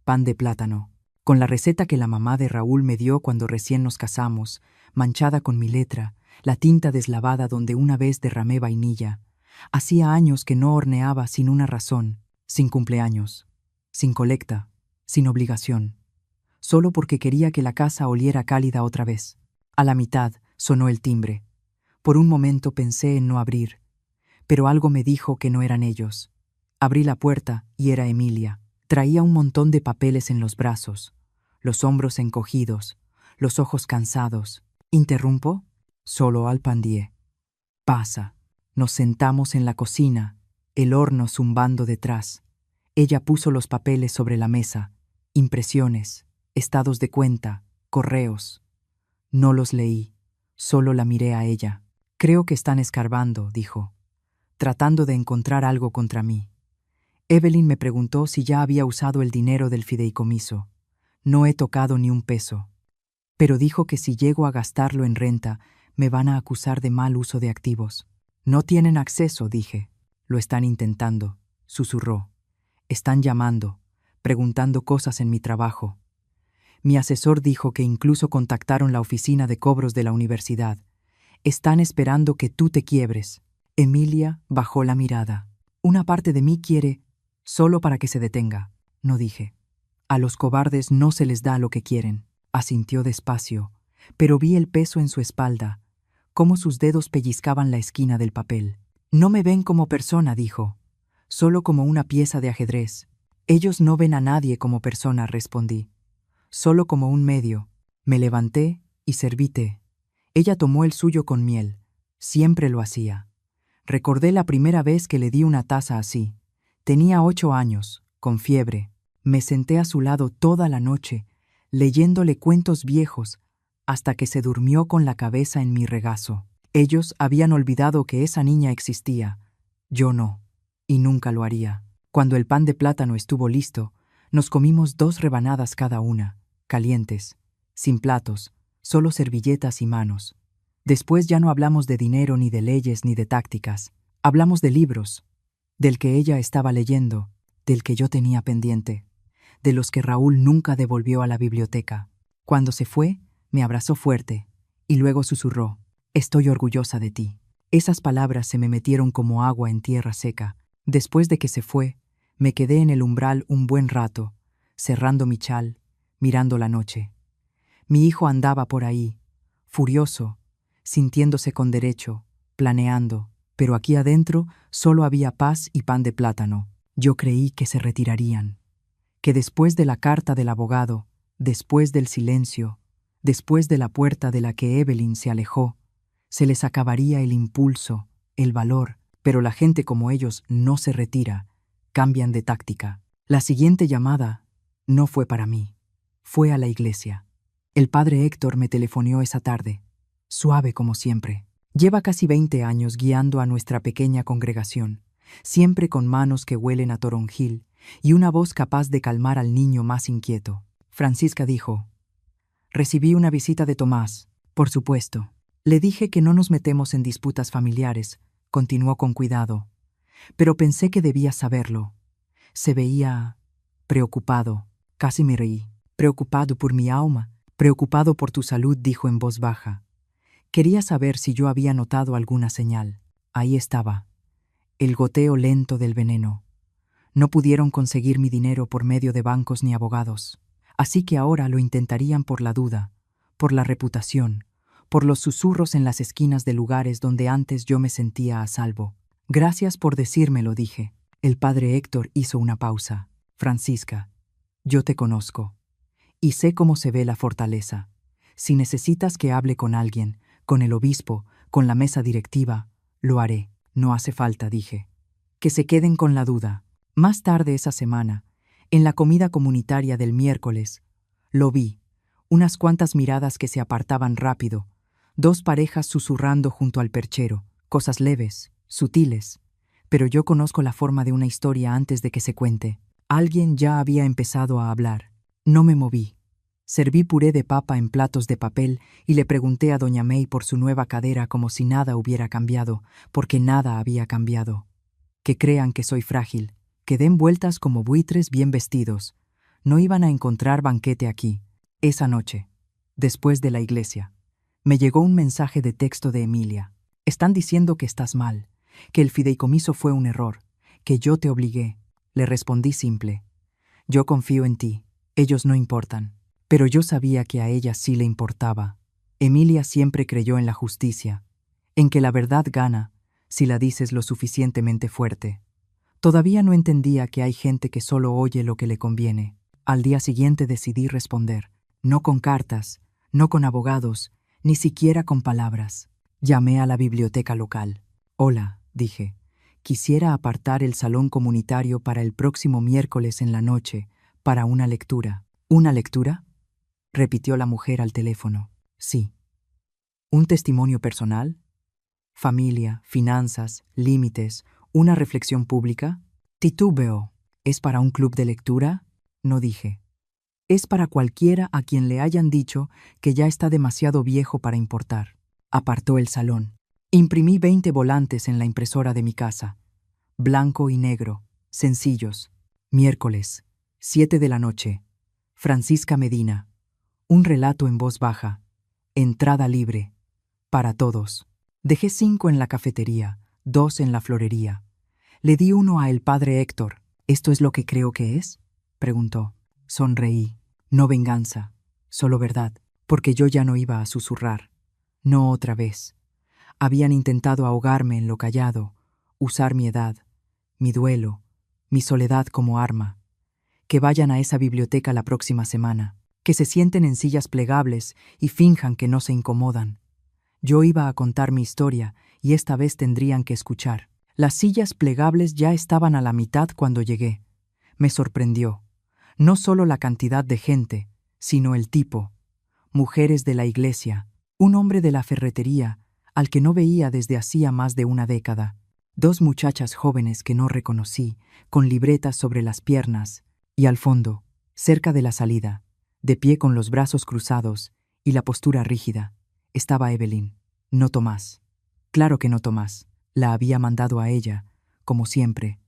pan de plátano, con la receta que la mamá de Raúl me dio cuando recién nos casamos, manchada con mi letra, la tinta deslavada donde una vez derramé vainilla. Hacía años que no horneaba sin una razón, sin cumpleaños, sin colecta, sin obligación. Solo porque quería que la casa oliera cálida otra vez. A la mitad sonó el timbre. Por un momento pensé en no abrir, pero algo me dijo que no eran ellos. Abrí la puerta y era Emilia. Traía un montón de papeles en los brazos, los hombros encogidos, los ojos cansados. «¿Interrumpo?». «Solo al pandié». «Pasa». Nos sentamos en la cocina, el horno zumbando detrás. Ella puso los papeles sobre la mesa impresiones, estados de cuenta, correos. No los leí, solo la miré a ella. Creo que están escarbando, dijo, tratando de encontrar algo contra mí. Evelyn me preguntó si ya había usado el dinero del fideicomiso. No he tocado ni un peso. Pero dijo que si llego a gastarlo en renta, me van a acusar de mal uso de activos. No tienen acceso, dije. Lo están intentando, susurró. Están llamando, preguntando cosas en mi trabajo. Mi asesor dijo que incluso contactaron la oficina de cobros de la universidad. Están esperando que tú te quiebres. Emilia bajó la mirada. Una parte de mí quiere, solo para que se detenga, no dije. A los cobardes no se les da lo que quieren. Asintió despacio, pero vi el peso en su espalda, cómo sus dedos pellizcaban la esquina del papel. No me ven como persona, dijo, solo como una pieza de ajedrez. Ellos no ven a nadie como persona, respondí. Solo como un medio. Me levanté y serví té. Ella tomó el suyo con miel. Siempre lo hacía. Recordé la primera vez que le di una taza así. Tenía 8 años, con fiebre. Me senté a su lado toda la noche, leyéndole cuentos viejos, hasta que se durmió con la cabeza en mi regazo. Ellos habían olvidado que esa niña existía. Yo no, y nunca lo haría. Cuando el pan de plátano estuvo listo, nos comimos 2 rebanadas cada una, calientes, sin platos, solo servilletas y manos. Después ya no hablamos de dinero, ni de leyes, ni de tácticas. Hablamos de libros, del que ella estaba leyendo, del que yo tenía pendiente, de los que Raúl nunca devolvió a la biblioteca. Cuando se fue, me abrazó fuerte, y luego susurró, «Estoy orgullosa de ti». Esas palabras se me metieron como agua en tierra seca. Después de que se fue, me quedé en el umbral un buen rato, cerrando mi chal, mirando la noche. Mi hijo andaba por ahí, furioso, sintiéndose con derecho, planeando, pero aquí adentro solo había paz y pan de plátano. Yo creí que se retirarían, que después de la carta del abogado, después del silencio, después de la puerta de la que Evelyn se alejó, se les acabaría el impulso, el valor, pero la gente como ellos no se retira, cambian de táctica. La siguiente llamada no fue para mí, fue a la iglesia. El padre Héctor me telefoneó esa tarde, suave como siempre. Lleva casi 20 años guiando a nuestra pequeña congregación, siempre con manos que huelen a toronjil y una voz capaz de calmar al niño más inquieto. Francisca dijo, «Recibí una visita de Tomás, por supuesto. Le dije que no nos metemos en disputas familiares», continuó con cuidado, «pero pensé que debías saberlo. Se veía preocupado». Casi me reí. «Preocupado por mi alma, preocupado por tu salud», dijo en voz baja. Quería saber si yo había notado alguna señal. Ahí estaba, el goteo lento del veneno. No pudieron conseguir mi dinero por medio de bancos ni abogados, así que ahora lo intentarían por la duda, por la reputación, por los susurros en las esquinas de lugares donde antes yo me sentía a salvo. «Gracias por decírmelo», dije. El padre Héctor hizo una pausa. «Francisca, yo te conozco, y sé cómo se ve la fortaleza. Si necesitas que hable con alguien, con el obispo, con la mesa directiva, lo haré». «No hace falta», dije. «Que se queden con la duda». Más tarde esa semana, en la comida comunitaria del miércoles, lo vi, unas cuantas miradas que se apartaban rápido, 2 parejas susurrando junto al perchero, cosas leves, sutiles, pero yo conozco la forma de una historia antes de que se cuente. Alguien ya había empezado a hablar. No me moví. Serví puré de papa en platos de papel y le pregunté a doña May por su nueva cadera como si nada hubiera cambiado, porque nada había cambiado. Que crean que soy frágil, que den vueltas como buitres bien vestidos. No iban a encontrar banquete aquí. Esa noche, después de la iglesia, me llegó un mensaje de texto de Emilia. «Están diciendo que estás mal, que el fideicomiso fue un error, que yo te obligué». Le respondí simple. «Yo confío en ti, ellos no importan». Pero yo sabía que a ella sí le importaba. Emilia siempre creyó en la justicia, en que la verdad gana si la dices lo suficientemente fuerte. Todavía no entendía que hay gente que solo oye lo que le conviene. Al día siguiente decidí responder, no con cartas, no con abogados, ni siquiera con palabras. Llamé a la biblioteca local. «Hola», dije, «quisiera apartar el salón comunitario para el próximo miércoles en la noche, para una lectura. ¿Una lectura?, repitió la mujer al teléfono. Sí. ¿Un testimonio personal? Familia, finanzas, límites, una reflexión pública. Titubeo. ¿Es para un club de lectura? No dije. Es para cualquiera a quien le hayan dicho que ya está demasiado viejo para importar. Apartó el salón. Imprimí 20 volantes en la impresora de mi casa. Blanco y negro, sencillos. Miércoles, 7 de la noche. Francisca Medina. Un relato en voz baja. Entrada libre. Para todos. Dejé 5 en la cafetería, 2 en la florería. Le di uno a el padre Héctor. ¿Esto es lo que creo que es?, preguntó. Sonreí. No venganza, solo verdad, porque yo ya no iba a susurrar. No otra vez. Habían intentado ahogarme en lo callado, usar mi edad, mi duelo, mi soledad como arma. Que vayan a esa biblioteca la próxima semana, que se sienten en sillas plegables y finjan que no se incomodan. Yo iba a contar mi historia y esta vez tendrían que escuchar. Las sillas plegables ya estaban a la mitad cuando llegué. Me sorprendió. No solo la cantidad de gente, sino el tipo. Mujeres de la iglesia, un hombre de la ferretería, al que no veía desde hacía más de una década, 2 muchachas jóvenes que no reconocí, con libretas sobre las piernas, y al fondo, cerca de la salida, de pie con los brazos cruzados y la postura rígida, estaba Evelyn, no Tomás. Claro que no Tomás, la había mandado a ella, como siempre,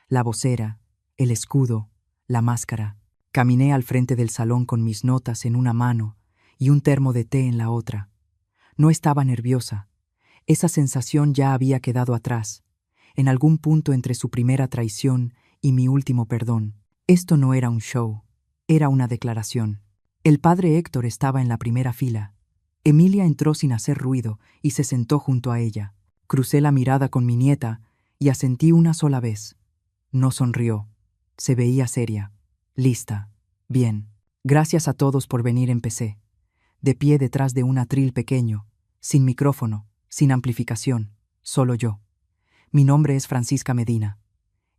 la vocera, el escudo, la máscara. Caminé al frente del salón con mis notas en una mano y un termo de té en la otra. No estaba nerviosa. Esa sensación ya había quedado atrás, en algún punto entre su primera traición y mi último perdón. Esto no era un show, era una declaración. El padre Héctor estaba en la primera fila. Emilia entró sin hacer ruido y se sentó junto a ella. Crucé la mirada con mi nieta y asentí una sola vez. No sonrió. Se veía seria. Lista. Bien. Gracias a todos por venir, empecé. De pie detrás de un atril pequeño, sin micrófono, sin amplificación, solo yo. Mi nombre es Francisca Medina.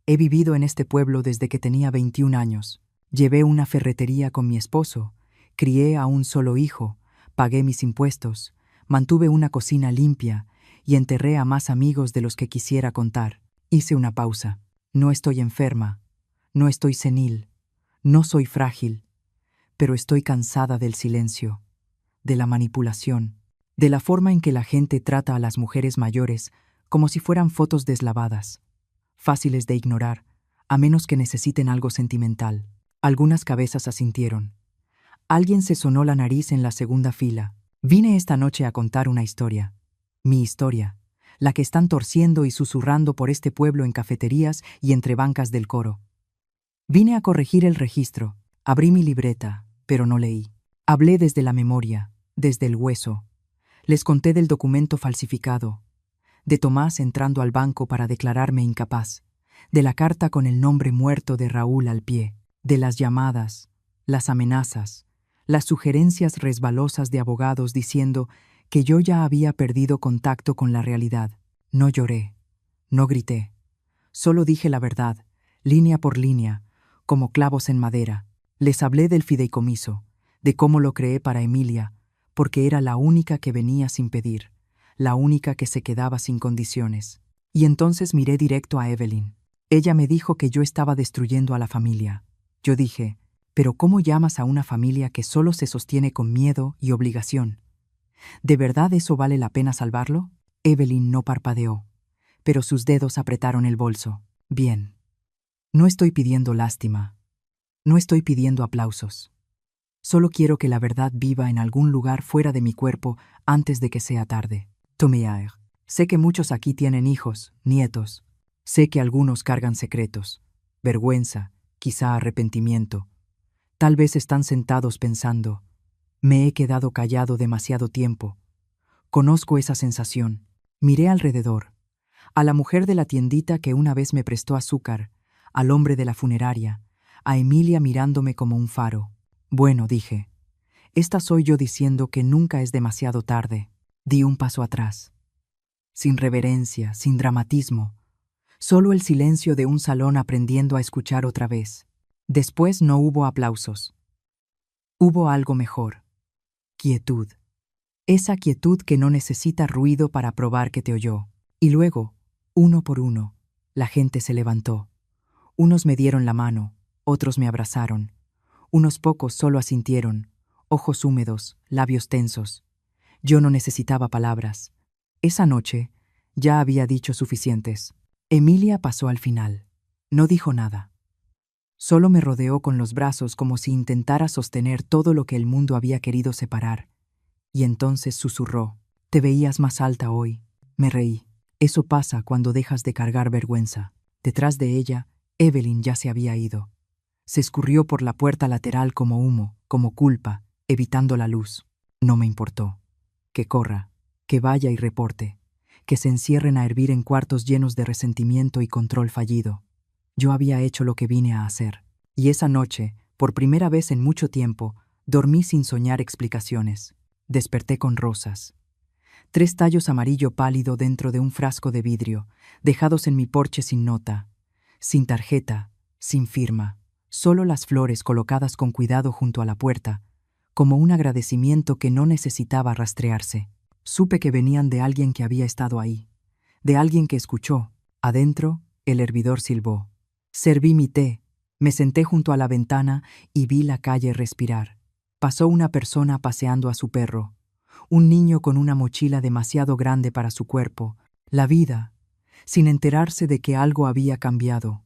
He vivido en este pueblo desde que tenía 21 años. Llevé una ferretería con mi esposo, crié a un solo hijo, pagué mis impuestos, mantuve una cocina limpia y enterré a más amigos de los que quisiera contar. Hice una pausa. No estoy enferma, no estoy senil. No soy frágil, pero estoy cansada del silencio, de la manipulación, de la forma en que la gente trata a las mujeres mayores como si fueran fotos deslavadas, fáciles de ignorar, a menos que necesiten algo sentimental. Algunas cabezas asintieron. Alguien se sonó la nariz en la segunda fila. Vine esta noche a contar una historia. Mi historia, la que están torciendo y susurrando por este pueblo en cafeterías y entre bancas del coro. Vine a corregir el registro. Abrí mi libreta, pero no leí. Hablé desde la memoria, desde el hueso. Les conté del documento falsificado, de Tomás entrando al banco para declararme incapaz, de la carta con el nombre muerto de Raúl al pie, de las llamadas, las amenazas, las sugerencias resbalosas de abogados diciendo que yo ya había perdido contacto con la realidad. No lloré, no grité, solo dije la verdad, línea por línea, como clavos en madera. Les hablé del fideicomiso, de cómo lo creé para Emilia, porque era la única que venía sin pedir, la única que se quedaba sin condiciones. Y entonces miré directo a Evelyn. Ella me dijo que yo estaba destruyendo a la familia. Yo dije, ¿pero cómo llamas a una familia que solo se sostiene con miedo y obligación? ¿De verdad eso vale la pena salvarlo? Evelyn no parpadeó, pero sus dedos apretaron el bolso. Bien. No estoy pidiendo lástima. No estoy pidiendo aplausos. Solo quiero que la verdad viva en algún lugar fuera de mi cuerpo antes de que sea tarde. Toméaer. Sé que muchos aquí tienen hijos, nietos. Sé que algunos cargan secretos, vergüenza, quizá arrepentimiento. Tal vez están sentados pensando, me he quedado callado demasiado tiempo. Conozco esa sensación. Miré alrededor. A la mujer de la tiendita que una vez me prestó azúcar, al hombre de la funeraria, a Emilia mirándome como un faro. Bueno, dije, esta soy yo diciendo que nunca es demasiado tarde. Di un paso atrás. Sin reverencia, sin dramatismo, solo el silencio de un salón aprendiendo a escuchar otra vez. Después no hubo aplausos. Hubo algo mejor. Quietud. Esa quietud que no necesita ruido para probar que te oyó. Y luego, uno por uno, la gente se levantó. Unos me dieron la mano, otros me abrazaron. Unos pocos solo asintieron, ojos húmedos, labios tensos. Yo no necesitaba palabras. Esa noche ya había dicho suficientes. Emilia pasó al final. No dijo nada. Solo me rodeó con los brazos como si intentara sostener todo lo que el mundo había querido separar. Y entonces susurró: «Te veías más alta hoy». Me reí. Eso pasa cuando dejas de cargar vergüenza. Detrás de ella, Evelyn ya se había ido. Se escurrió por la puerta lateral como humo, como culpa, evitando la luz. No me importó. Que corra, que vaya y reporte, que se encierren a hervir en cuartos llenos de resentimiento y control fallido. Yo había hecho lo que vine a hacer. Y esa noche, por primera vez en mucho tiempo, dormí sin soñar explicaciones. Desperté con rosas. 3 tallos amarillo pálido dentro de un frasco de vidrio, dejados en mi porche sin nota, sin tarjeta, sin firma. Solo las flores colocadas con cuidado junto a la puerta, como un agradecimiento que no necesitaba rastrearse. Supe que venían de alguien que había estado ahí, de alguien que escuchó. Adentro, el hervidor silbó. Serví mi té, me senté junto a la ventana y vi la calle respirar. Pasó una persona paseando a su perro, un niño con una mochila demasiado grande para su cuerpo, la vida, sin enterarse de que algo había cambiado.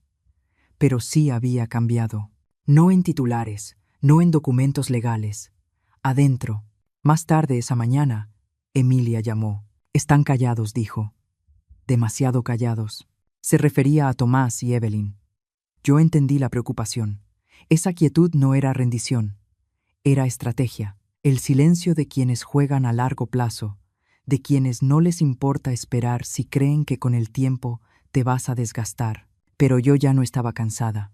Pero sí había cambiado. No en titulares, no en documentos legales. Adentro. Más tarde esa mañana, Emilia llamó. «Están callados», dijo. Demasiado callados. Se refería a Tomás y Evelyn. Yo entendí la preocupación. Esa quietud no era rendición. Era estrategia. El silencio de quienes juegan a largo plazo, de quienes no les importa esperar si creen que con el tiempo te vas a desgastar. Pero yo ya no estaba cansada.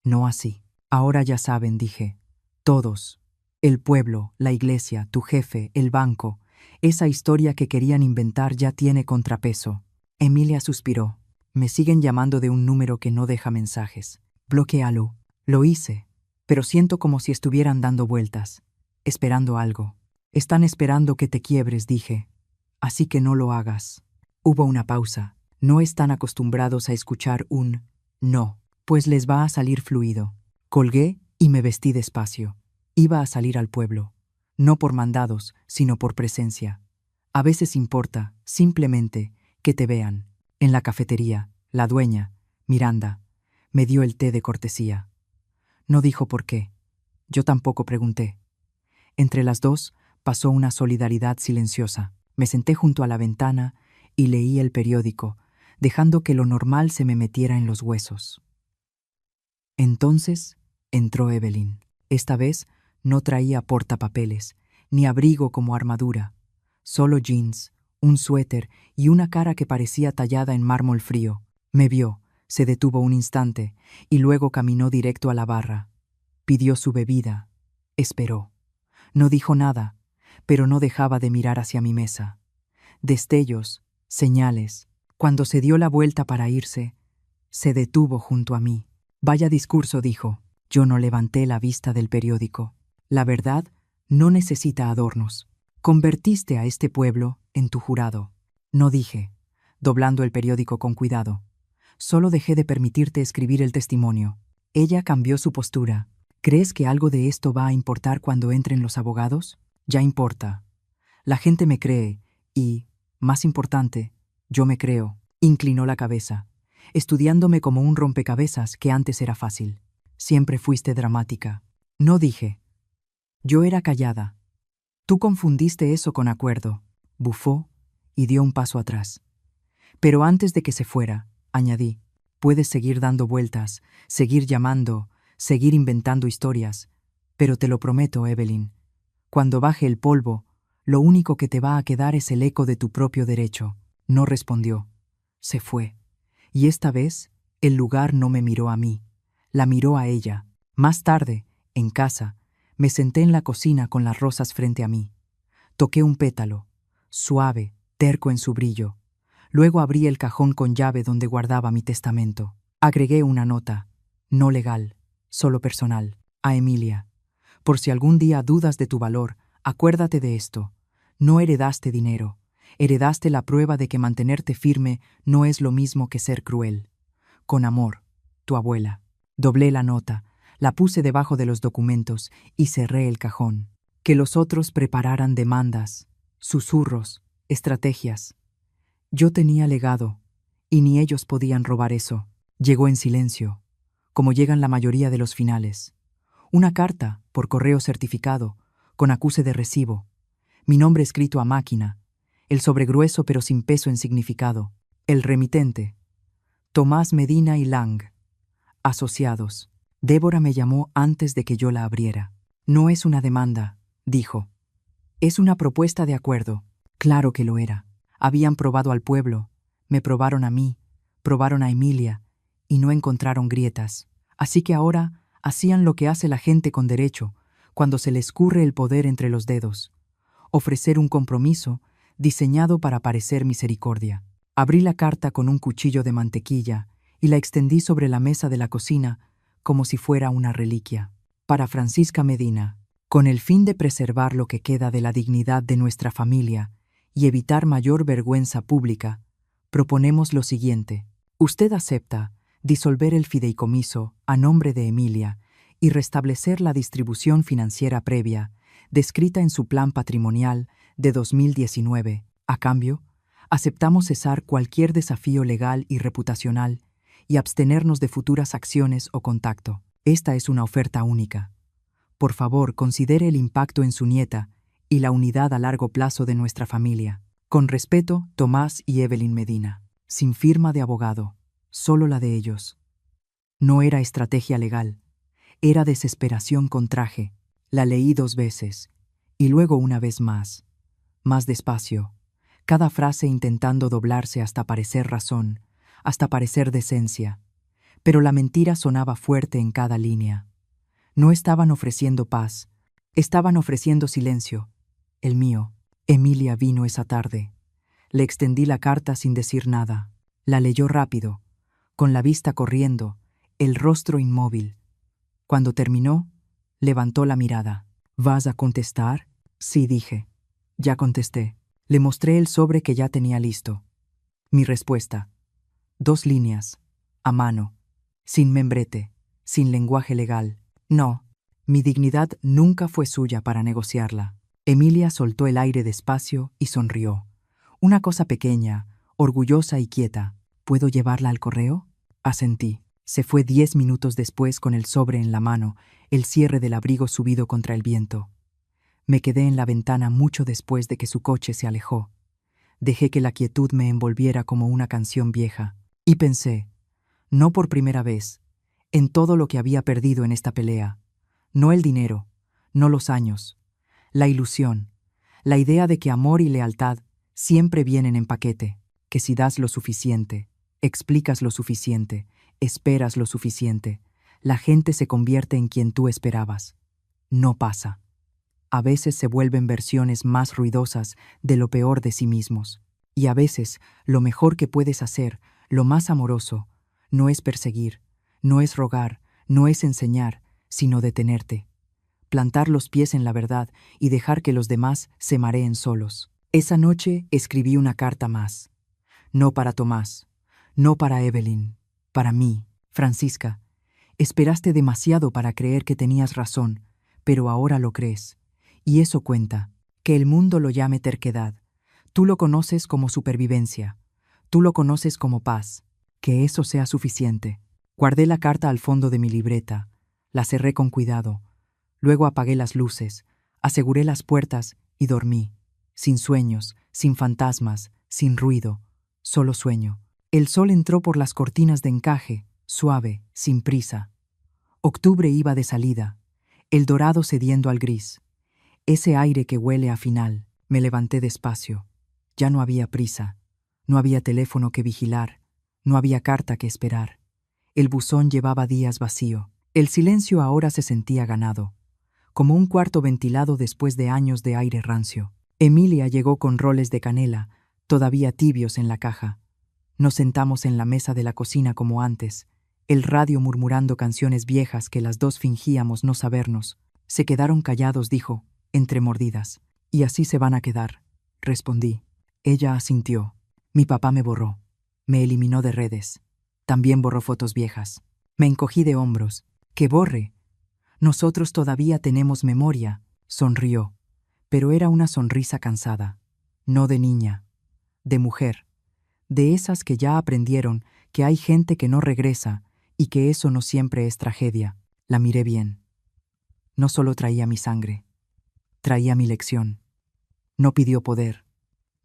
No así. «Ahora ya saben», dije. «Todos. El pueblo, la iglesia, tu jefe, el banco. Esa historia que querían inventar ya tiene contrapeso». Emilia suspiró. «Me siguen llamando de un número que no deja mensajes. Bloquéalo». Lo hice, pero siento como si estuvieran dando vueltas, esperando algo. «Están esperando que te quiebres», dije. «Así que no lo hagas». Hubo una pausa. No están acostumbrados a escuchar un «no», pues les va a salir fluido. Colgué y me vestí despacio. Iba a salir al pueblo. No por mandados, sino por presencia. A veces importa, simplemente, que te vean. En la cafetería, la dueña, Miranda, me dio el té de cortesía. No dijo por qué. Yo tampoco pregunté. Entre las dos pasó una solidaridad silenciosa. Me senté junto a la ventana y leí el periódico, dejando que lo normal se me metiera en los huesos. Entonces entró Evelyn. Esta vez no traía portapapeles, ni abrigo como armadura, solo jeans, un suéter y una cara que parecía tallada en mármol frío. Me vio, se detuvo un instante y luego caminó directo a la barra. Pidió su bebida, esperó. No dijo nada, pero no dejaba de mirar hacia mi mesa. Destellos, señales. Cuando se dio la vuelta para irse, se detuvo junto a mí. «Vaya discurso», dijo. Yo no levanté la vista del periódico. «La verdad no necesita adornos. Convertiste a este pueblo en tu jurado». No dije, doblando el periódico con cuidado. Solo dejé de permitirte escribir el testimonio. Ella cambió su postura. «¿Crees que algo de esto va a importar cuando entren los abogados?» «Ya importa. La gente me cree y, más importante, yo me creo». Inclinó la cabeza, estudiándome como un rompecabezas que antes era fácil. «Siempre fuiste dramática». No dije. Yo era callada. «Tú confundiste eso con acuerdo», bufó y dio un paso atrás. «Pero antes de que se fuera», añadí, «puedes seguir dando vueltas, seguir llamando, seguir inventando historias. Pero te lo prometo, Evelyn, cuando baje el polvo, lo único que te va a quedar es el eco de tu propio derecho». No respondió. Se fue. Y esta vez, el lugar no me miró a mí, la miró a ella. Más tarde, en casa, me senté en la cocina con las rosas frente a mí. Toqué un pétalo, suave, terco en su brillo. Luego abrí el cajón con llave donde guardaba mi testamento. Agregué una nota, no legal, solo personal. A Emilia. Por si algún día dudas de tu valor, acuérdate de esto. No heredaste dinero. Heredaste la prueba de que mantenerte firme no es lo mismo que ser cruel. Con amor, tu abuela. Doblé la nota, la puse debajo de los documentos y cerré el cajón. Que los otros prepararan demandas, susurros, estrategias. Yo tenía legado, y ni ellos podían robar eso. Llegó en silencio, como llegan la mayoría de los finales. Una carta, por correo certificado, con acuse de recibo. Mi nombre escrito a máquina, el sobre grueso pero sin peso en significado. El remitente. Tomás Medina y Lang. Asociados. Débora me llamó antes de que yo la abriera. No es una demanda, dijo. Es una propuesta de acuerdo. Claro que lo era. Habían probado al pueblo, me probaron a mí, probaron a Emilia, y no encontraron grietas. Así que ahora hacían lo que hace la gente con derecho, cuando se le escurre el poder entre los dedos. Ofrecer un compromiso diseñado para parecer misericordia. Abrí la carta con un cuchillo de mantequilla y la extendí sobre la mesa de la cocina como si fuera una reliquia. Para Francisca Medina, con el fin de preservar lo que queda de la dignidad de nuestra familia y evitar mayor vergüenza pública, proponemos lo siguiente. Usted acepta disolver el fideicomiso a nombre de Emilia y restablecer la distribución financiera previa, descrita en su plan patrimonial de 2019. A cambio, aceptamos cesar cualquier desafío legal y reputacional y abstenernos de futuras acciones o contacto. Esta es una oferta única. Por favor, considere el impacto en su nieta y la unidad a largo plazo de nuestra familia. Con respeto, Tomás y Evelyn Medina. Sin firma de abogado, solo la de ellos. No era estrategia legal, era desesperación con traje. La leí 2 veces, y luego una vez más despacio, cada frase intentando doblarse hasta parecer razón, hasta parecer decencia. Pero la mentira sonaba fuerte en cada línea. No estaban ofreciendo paz, estaban ofreciendo silencio. El mío. Emilia vino esa tarde. Le extendí la carta sin decir nada. La leyó rápido, con la vista corriendo, el rostro inmóvil. Cuando terminó, levantó la mirada. ¿Vas a contestar? Sí, dije. Ya contesté. Le mostré el sobre que ya tenía listo. Mi respuesta. 2 líneas, a mano, sin membrete, sin lenguaje legal. No, mi dignidad nunca fue suya para negociarla. Emilia soltó el aire despacio y sonrió. Una cosa pequeña, orgullosa y quieta. ¿Puedo llevarla al correo? Asentí. Se fue 10 minutos después con el sobre en la mano, el cierre del abrigo subido contra el viento. Me quedé en la ventana mucho después de que su coche se alejó. Dejé que la quietud me envolviera como una canción vieja. Y pensé, no por primera vez, en todo lo que había perdido en esta pelea. No el dinero, no los años, la ilusión, la idea de que amor y lealtad siempre vienen en paquete, que si das lo suficiente, explicas lo suficiente, esperas lo suficiente, la gente se convierte en quien tú esperabas. No pasa. A veces se vuelven versiones más ruidosas de lo peor de sí mismos. Y a veces lo mejor que puedes hacer, lo más amoroso, no es perseguir, no es rogar, no es enseñar, sino detenerte. Plantar los pies en la verdad y dejar que los demás se mareen solos. Esa noche escribí una carta más. No para Tomás, no para Evelyn, para mí, Francisca. Esperaste demasiado para creer que tenías razón, pero ahora lo crees. Y eso cuenta. Que el mundo lo llame terquedad. Tú lo conoces como supervivencia. Tú lo conoces como paz. Que eso sea suficiente. Guardé la carta al fondo de mi libreta. La cerré con cuidado. Luego apagué las luces, aseguré las puertas y dormí. Sin sueños, sin fantasmas, sin ruido. Solo sueño. El sol entró por las cortinas de encaje, suave, sin prisa. Octubre iba de salida, el dorado cediendo al gris. Ese aire que huele a final. Me levanté despacio. Ya no había prisa. No había teléfono que vigilar. No había carta que esperar. El buzón llevaba días vacío. El silencio ahora se sentía ganado, como un cuarto ventilado después de años de aire rancio. Emilia llegó con roles de canela, todavía tibios en la caja. Nos sentamos en la mesa de la cocina como antes, el radio murmurando canciones viejas que las dos fingíamos no sabernos. Se quedaron callados, dijo, entre mordidas. Y así se van a quedar, respondí. Ella asintió. Mi papá me borró. Me eliminó de redes. También borró fotos viejas. Me encogí de hombros. ¡Que borre! Nosotros todavía tenemos memoria, sonrió. Pero era una sonrisa cansada. No de niña. De mujer. De esas que ya aprendieron que hay gente que no regresa y que eso no siempre es tragedia. La miré bien. No solo traía mi sangre. Traía mi lección. No pidió poder.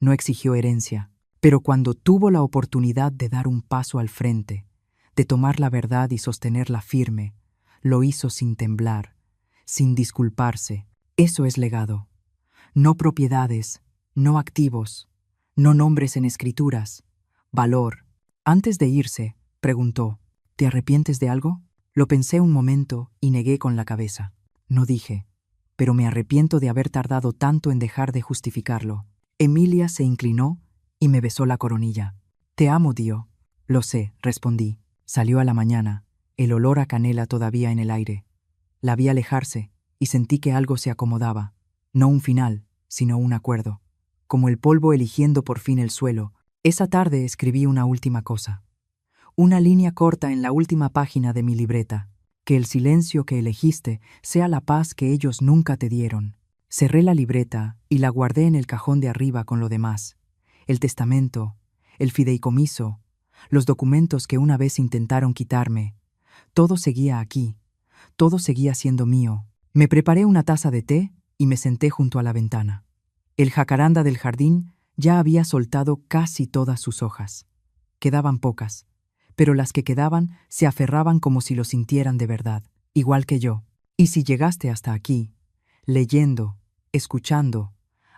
No exigió herencia. Pero cuando tuvo la oportunidad de dar un paso al frente, de tomar la verdad y sostenerla firme, lo hizo sin temblar, sin disculparse. Eso es legado. No propiedades, no activos, no nombres en escrituras. Valor. Antes de irse, preguntó, ¿te arrepientes de algo? Lo pensé un momento y negué con la cabeza. No dije, pero me arrepiento de haber tardado tanto en dejar de justificarlo. Emilia se inclinó y me besó la coronilla. Te amo, Dio. Lo sé, respondí. Salió a la mañana, el olor a canela todavía en el aire. La vi alejarse y sentí que algo se acomodaba. No un final, sino un acuerdo. Como el polvo eligiendo por fin el suelo, esa tarde escribí una última cosa. Una línea corta en la última página de mi libreta. Que el silencio que elegiste sea la paz que ellos nunca te dieron. Cerré la libreta y la guardé en el cajón de arriba con lo demás. El testamento, el fideicomiso, los documentos que una vez intentaron quitarme. Todo seguía aquí. Todo seguía siendo mío. Me preparé una taza de té y me senté junto a la ventana. El jacaranda del jardín ya había soltado casi todas sus hojas. Quedaban pocas, pero las que quedaban se aferraban como si lo sintieran de verdad, igual que yo. Y si llegaste hasta aquí, leyendo, escuchando,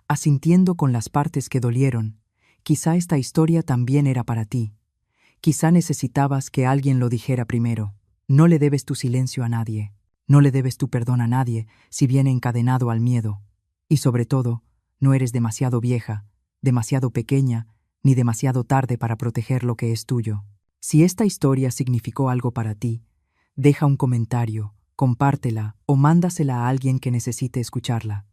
asintiendo con las partes que dolieron, quizá esta historia también era para ti. Quizá necesitabas que alguien lo dijera primero. No le debes tu silencio a nadie. No le debes tu perdón a nadie si viene encadenado al miedo. Y sobre todo, no eres demasiado vieja, demasiado pequeña, ni demasiado tarde para proteger lo que es tuyo. Si esta historia significó algo para ti, deja un comentario, compártela o mándasela a alguien que necesite escucharla.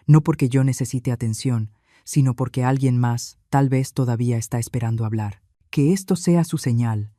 No porque yo necesite atención, sino porque alguien más tal vez todavía está esperando hablar. Que esto sea su señal,